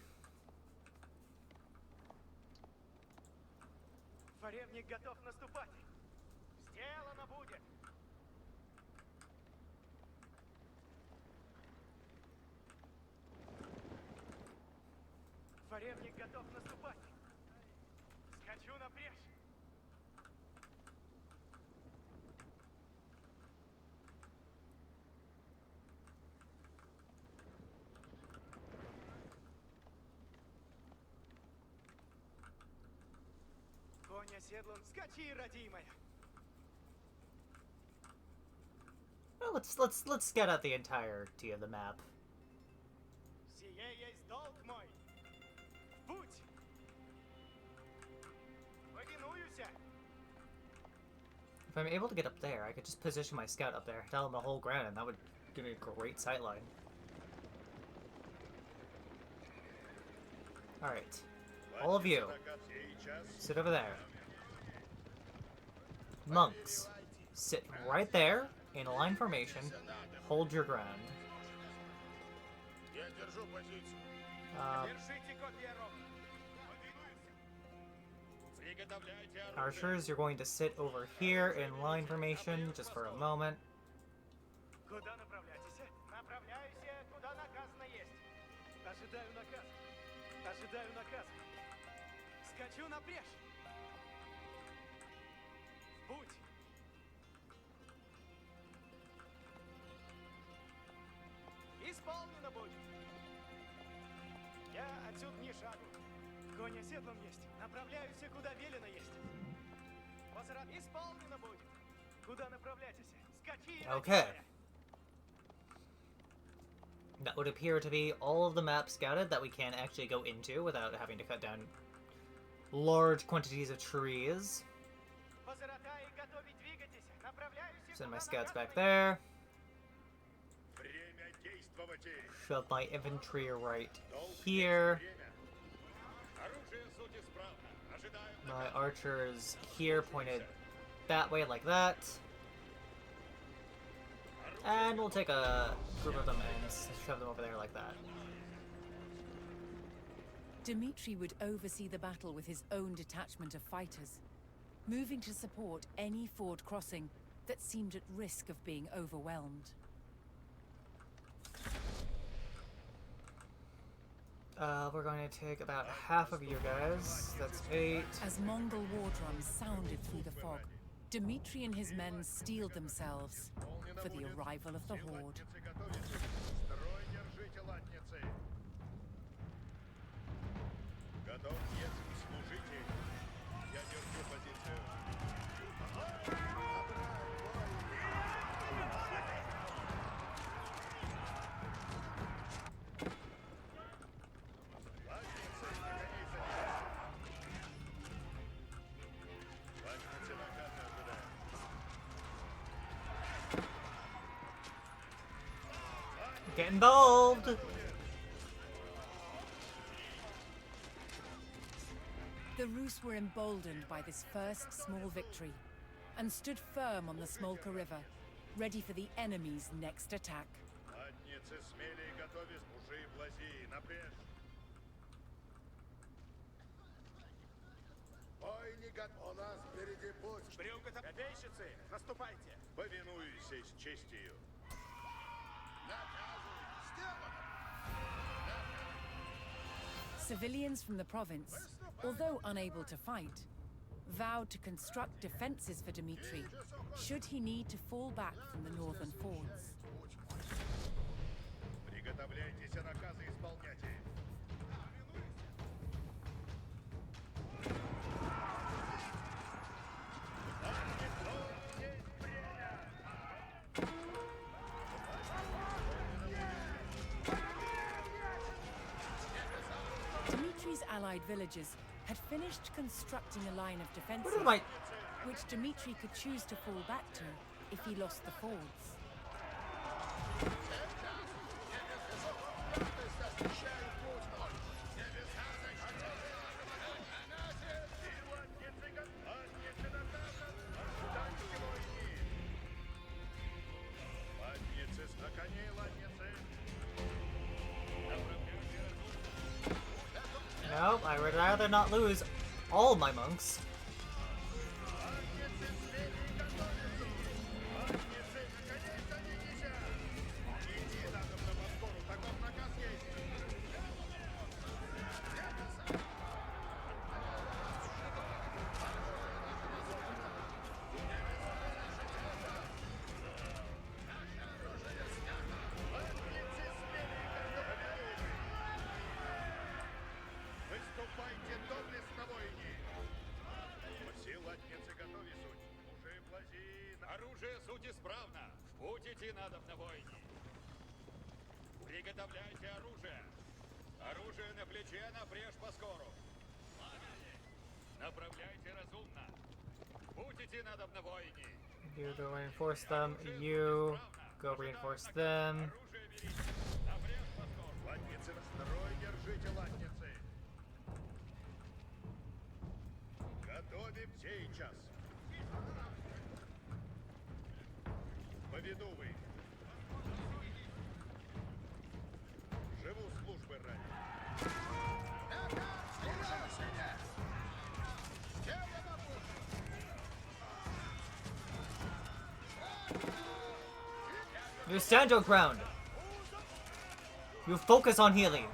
Фаревник готов наступать. Сделано будет. Фаревник готов наступать. Скачу напрежь. Конь оседлан. Скачи, родимая. Well, let's get at the entirety of the map. Сие есть долг мой. В путь. Повинуюся. If I'm able to get up there, I could just position my scout up there, tell him to hold ground, and that would give me a great sightline. Alright. All of you, Наказ сейчас. sit over there. Monks, sit right there in a line formation. Hold your ground. Я держу позицию. Держите копья ровно. Приготовляйте оружие. Archers, you're going to sit over here in line formation just for a moment. Куда направляетесь? Направляюсь, куда наказано есть. Ожидаю наказа. Ожидаю наказа. Скачу на брешь. В путь. Исполнено будет. Я отсюда не шагу. Конь оседлан есть. Направляюсь, куда велено есть. Исполнено будет. Куда направляетесь? Скачи. Okay. That would appear to be all of the maps scouted that we can actually go into without having to cut down large quantities of trees. Send my scouts back there. Время действовать. Shove my infantry right here. Оружие суть исправно. Ожидаем. My archers here pointed that way like that. And we'll take a group of them and shove them over there like that. Dmitri would oversee the battle with his own detachment of fighters, moving to support any ford crossing that seemed at risk of being overwhelmed. We're going to take about half of you guys. That's 8. As Mongol war drums sounded through the fog, Dmitri and his men steeled themselves for the arrival of the horde. Строй держите, латницы. Готовьтесь, служите. Я держу позицию. Латницы наказа ожидают. Get involved! The Rus were emboldened by this first small victory and stood firm on the Smolka River, ready for the enemy's next attack. Латницы смелее готовись, мужи, блази, напрячь. Ой, не у нас впереди путь. Копейщицы, наступайте! Повинуюсь с честью. Наказывай, сделано. Civilians from the province, although unable to fight, vowed to construct defenses for Dmitri should he need to fall back from the northern fords. Приготовляйтесь, наказы исполняйте. Dmitri's allied villages had finished constructing a line of defenses, What am I... which Dmitri could choose to fall back to if he lost the fords. Латницы на коней, латницы. Nope, I would rather not lose all my monks. Выступайте доблестно, воини! Все латницы готовы суть. Мужи, блази, Оружие суть исправно. В путь идти надо на войне. Приготовляйте оружие. Оружие на плече, напрежь поскору. Направляйте разумно. В путь идти надо на войне. You go reinforce them. You go reinforce them. Оружие берите. Напрежь поскору. латницы на строй, держите, латницы. Готовим сейчас. Поведу вы. Живу службы ради. Слушаюсь меня! Чем я могу? You stand your ground. You focus on healing.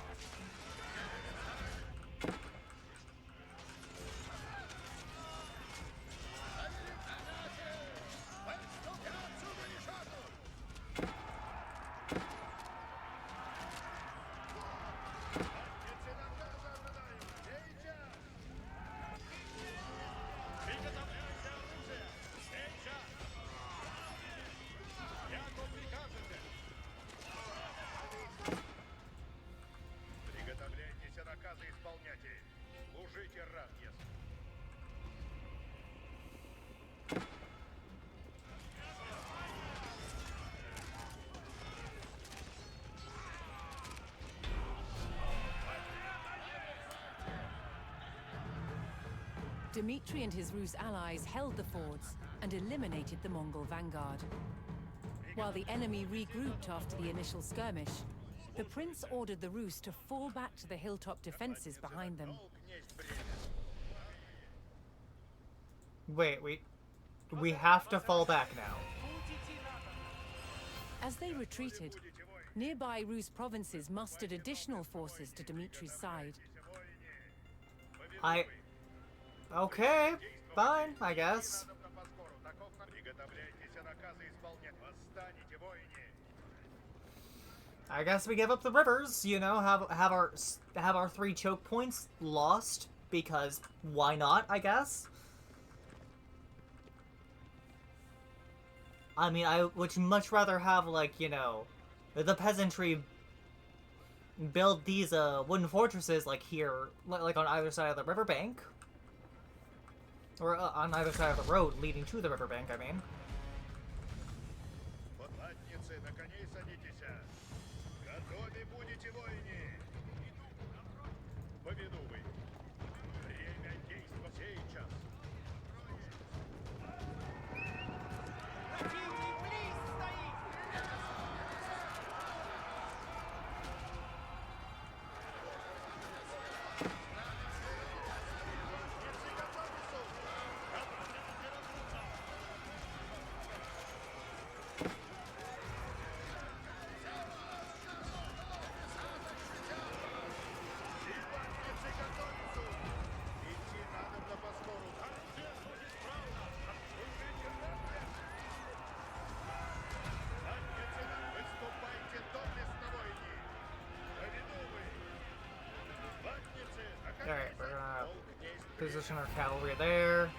Приготовляйтесь наказы исполняйте. Служите рад, ясно. Dmitri and his Rus allies held the fords and eliminated the Mongol vanguard. While the enemy regrouped after the initial skirmish, the prince ordered the Rus to fall back to the hilltop defenses behind them. Wait, we have to fall back now. As they retreated, nearby Rus provinces mustered additional forces to Dmitri's side. Okay, fine, I guess. I guess we give up the rivers, you know, have our 3 choke points lost, because why not, I guess? I mean, I would much rather have, like, you know, the peasantry build these wooden fortresses, like here, like on either side of the riverbank. Or on either side of the road leading to the riverbank, I mean. Подлатницы, на коней садитесь. Готовы будете, воины. Поведу вы. Время действия сейчас. Противник близ стоит! Идти надо на поскору. Выступайте доблестно, воины. Поведу вы. Латницы, на коней. Alright, we're gonna Полк есть position our cavalry there.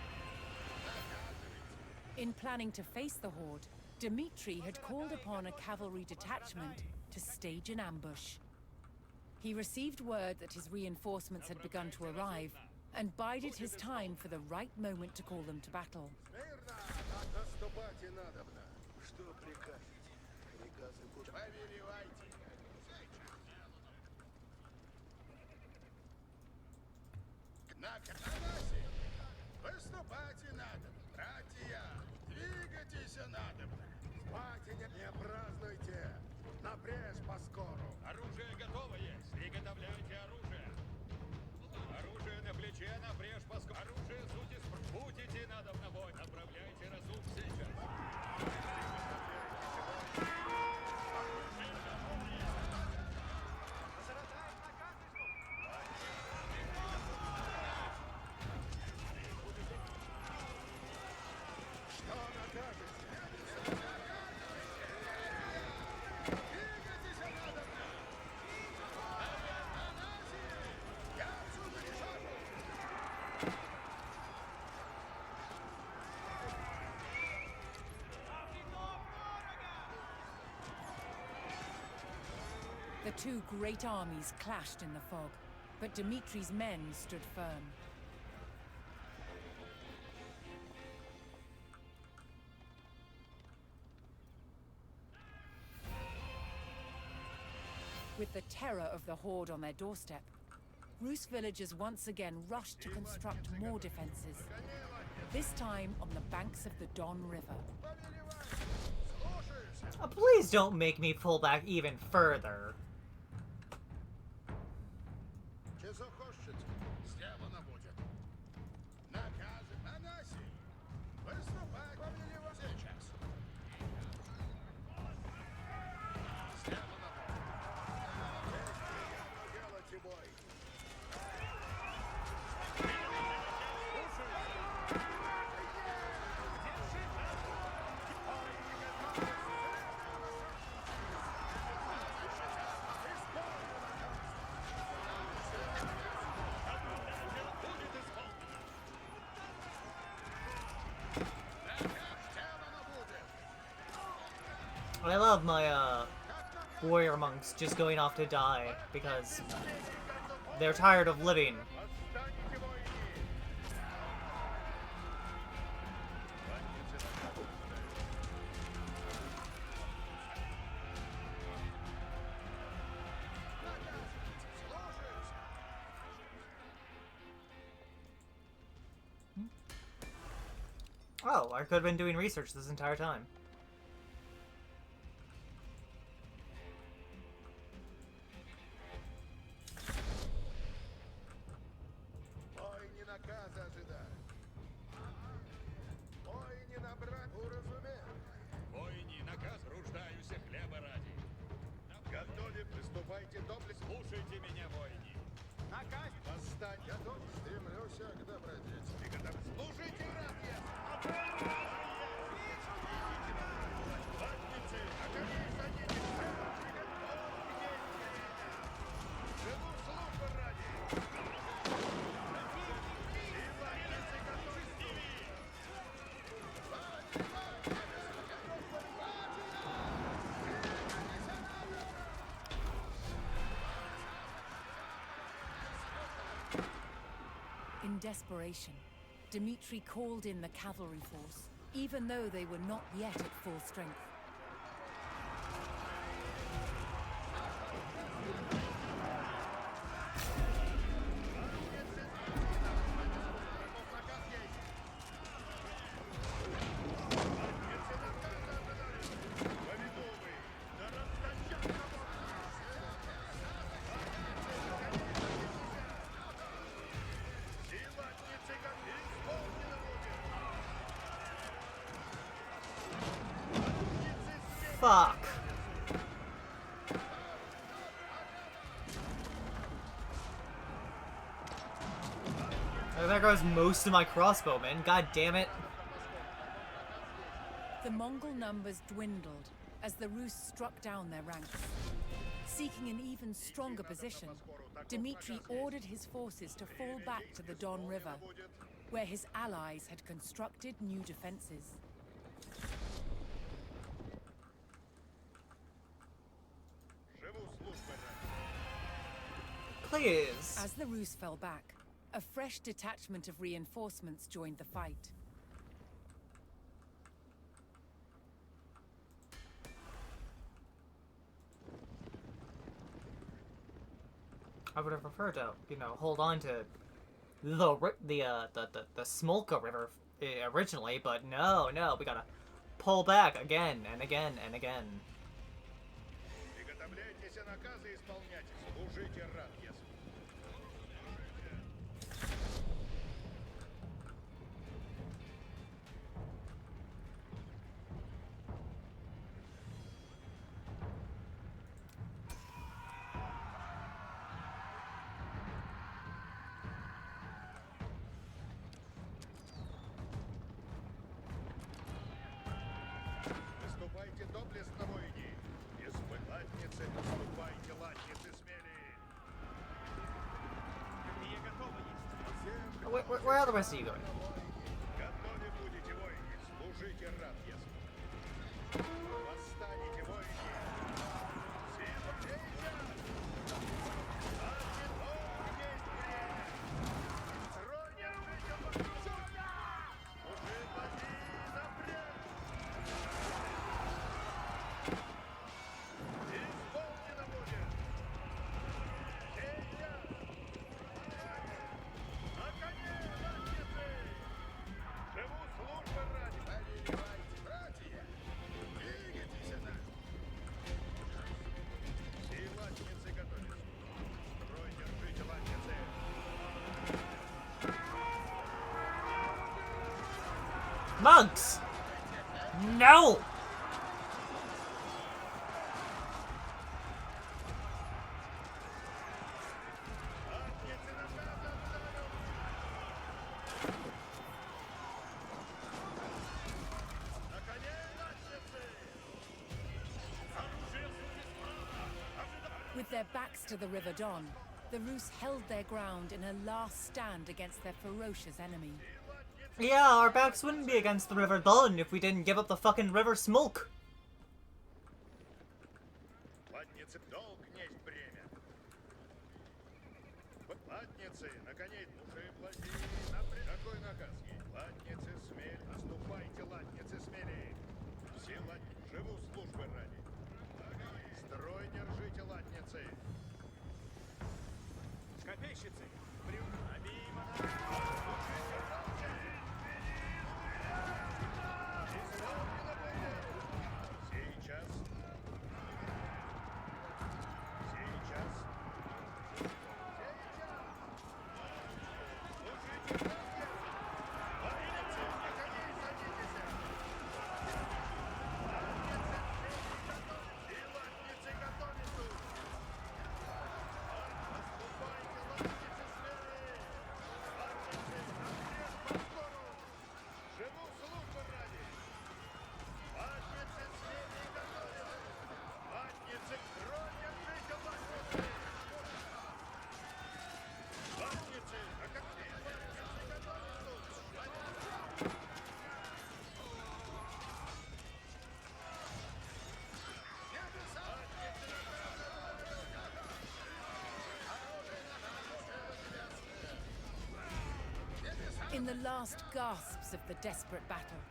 In planning to face the horde, Dmitri had called upon a cavalry detachment to stage an ambush. He received word that his reinforcements had begun to arrive, and bided his time for the right moment to call them to battle. Наступать и надобно. Что прикажете? Приказы будут. Повелевайте. На Канасе. Выступать и надобно. Братья, двигайтесь и надобно. Спать не празднуйте. Напрежь поскору. Оружие готово есть. Приготовляйте оружие. Оружие на плече, напрежь поскольку. Оружие сути путь идти надо в бой. Направляйте разум сейчас. Зарождает наказ и ждут! Что накажете? Двигайтесь и надобно. Я отсюда не шагу. The two great armies clashed in the fog, but Dmitri's men stood firm. With the terror of the horde on their doorstep, Rus villagers once again rushed to construct more defenses, this time on the banks of the Don River. Повелевайте. Слушаюсь. Please don't make me pull back even further. Чи захочете? Сделано будет. Наказы Анаси. Выступай, повелева сейчас. Сделано будет. Делайте бой. I love my warrior monks just going off to die because they're tired of living. Восстанете, воины! Oh, I could have been doing research this entire time. Ой, не наказа ожидать. Ой, не набрать уразумения. Воїні, наказ, руждаюся хлеба ради. Готовы, приступайте доблесть. Слушайте меня, воїні. Наказ. Восстань. Готов, стремлюсь к добродетели. Приготовь. Служите, рад я. Задницы, на коней садитесь. Живу службу ради. Силанницы, готовьтесь. In desperation, Dmitri called in the cavalry force, even though they were not yet at full strength. Fuck. Oh, there goes most of my crossbowmen. God damn it. The Mongol numbers dwindled as the Rus struck down their ranks. Seeking an even stronger position, Dmitri ordered his forces to fall back to the Don River, where his allies had constructed new defenses. Живу службу ради. Please. As the Rus fell back, a fresh detachment of reinforcements joined the fight. I would have preferred to, you know, hold on to the Smolka River originally, but no, we gotta pull back again and again and again. Приготовляйтесь, наказы исполняйте. Служите, рад я. Выступайте доблестно, воини. Испытательницы, наступайте, латницы смелее. Какие готовы есть. Where are the rest of you going? Готовы будете, воины. Служите, рад я. Восстанете, воины. Сила бейся! Армитон есть время! Тронер увидел подключения! Уже поди напрямик! Исполнено будет! Бейся! На коне, латницы! Живу службы ради! Повелевайте, братья! Двигайтесь, Monks! No! With their backs to the River Don, the Rus held their ground in a last stand against their ferocious enemy. Yeah, our backs wouldn't be against the River Don if we didn't give up the fucking River Smoke. Латницы, долг несть бремя. Латницы, на коней души плати. Какой наказ есть? Латницы, смель, наступайте, латницы, смелее. Все латницы, живу службы ради. Строй держите, латницы. Копейщицы! Сейчас. Сейчас. In the last gasps of the desperate battle,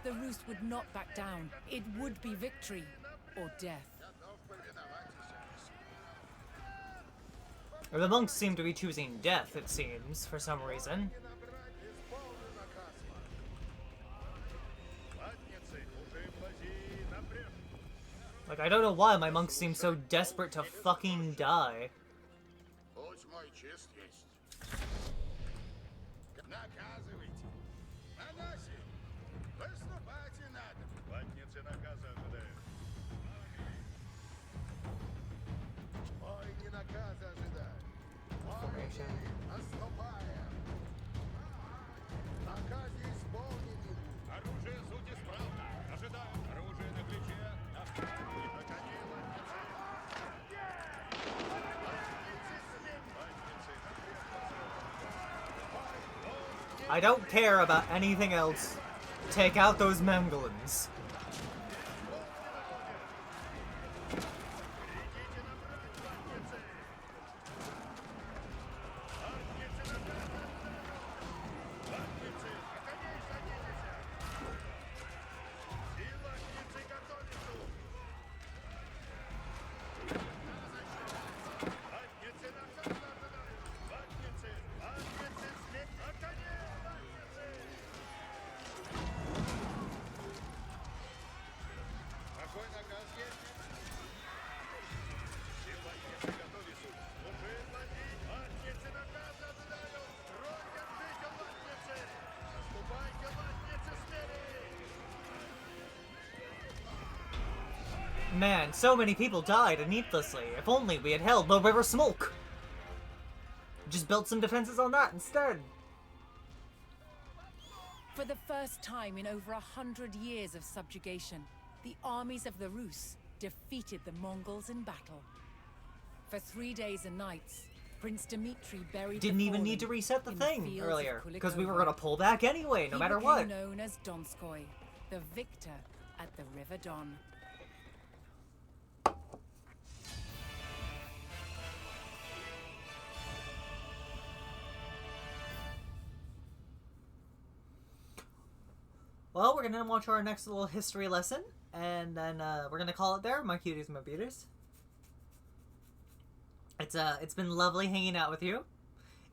the Rus would not back down. It would be victory or death. The monks seem to be choosing death, it seems, for some reason. Like, I don't know why my monks seem so desperate to fucking die. Пусть мой честь есть. Наказывайте. Анаси, выступайте надо. Латницы наказа ожидают. Ой, не наказа ожидают. Ой, наступаем. Наказе исполнены. Оружие суть исправно. Ожидаем. Оружие на плече. На коне, латницы. I don't care about anything else. Take out those Mongolans. Какой наказ есть? Все латницы готовы, суд. Уже платить. Латницы наказа ожидают. Строй держите, латницы. Наступайте, латницы, смелее. Man, so many people died needlessly. If only we had held the River Smoke. Just built some defenses on that instead. For the first time in over 100 years of subjugation, the armies of the Rus defeated the Mongols in battle. For 3 days and nights, Prince Dmitri buried Didn't the even fallen need to reset the in thing fields of earlier, because we were Kulikovo. going to pull back anyway, no matter He what. became known as Donskoy, the victor at the River Don. Well, we're gonna watch our next little history lesson, and then we're gonna call it there. My cuties, my beauties. It's been lovely hanging out with you,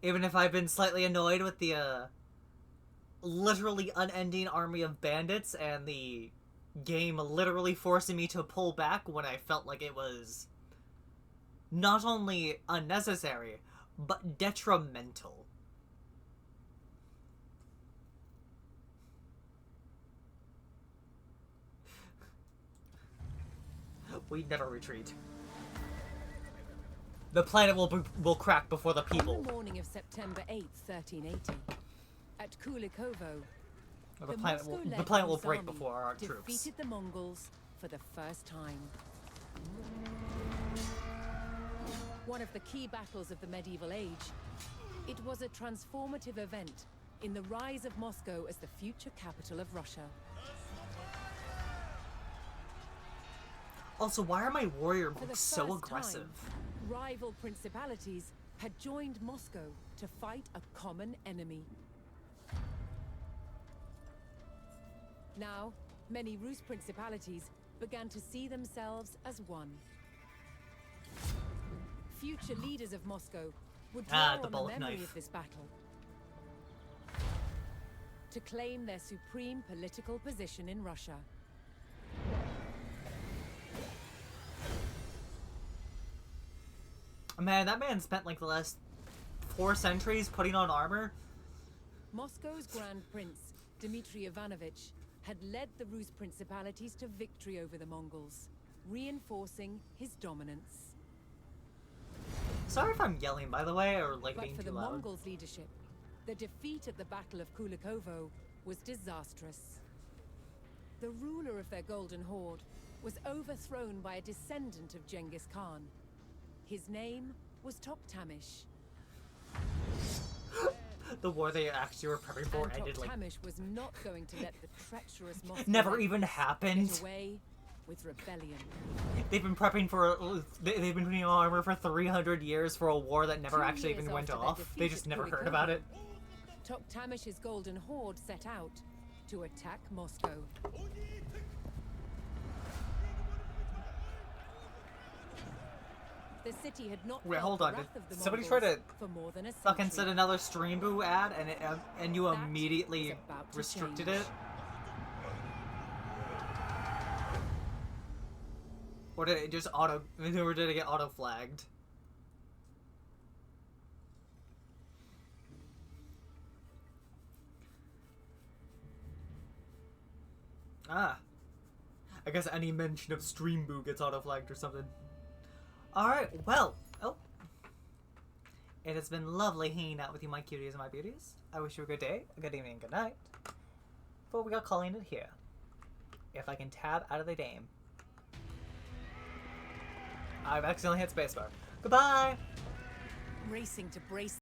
even if I've been slightly annoyed with the literally unending army of bandits and the game literally forcing me to pull back when I felt like it was not only unnecessary but detrimental. We never retreat. The planet will crack before the people. On the morning of September 8th, 1380, at Kulikovo, The planet will break before our troops. defeated the Mongols for the first time. One of the key battles of the medieval age, it was a transformative event in the rise of Moscow as the future capital of Russia. Also, why are my warrior For the monks so first aggressive? time, rival principalities had joined Moscow to fight a common enemy. Now, many Rus principalities began to see themselves as one. Future leaders of Moscow would draw the on the bullet memory knife. of this battle to claim their supreme political position in Russia. Man, that man spent like the last 4 centuries putting on armor. Moscow's Grand Prince, Dmitry Ivanovich, had led the Rus principalities to victory over the Mongols, reinforcing his dominance. Sorry if I'm yelling, by the way, or like But being for too the loud. Mongols' leadership, the defeat at the Battle of Kulikovo was disastrous. The ruler of their Golden Horde was overthrown by a descendant of Genghis Khan. His name was Toktamish. The war they actually were prepping for And ended like Toktamish was not going to let the treacherous Moscow never even happened. get away with rebellion. They've been prepping for they've been putting on armor for 300 years for a war that never 2 actually years even went after their off. They defeat just at never heard Kulikovo, about it. Toktamish's Golden Horde set out to attack Moscow. The city had not Wait, felt hold the on. wrath of the Somebody Mongols try to for more than a Fucking century. said another Stream Boo ad and you That immediately is about to restricted change. it. Or did it just or did it get auto flagged? Ah. I guess any mention of Stream Boo gets auto flagged or something. Alright, well. Oh. It has been lovely hanging out with you, my cuties and my beauties. I wish you a good day, a good evening, good night. But we are calling it here. If I can tab out of the game. I've accidentally hit spacebar. Goodbye! Racing to brace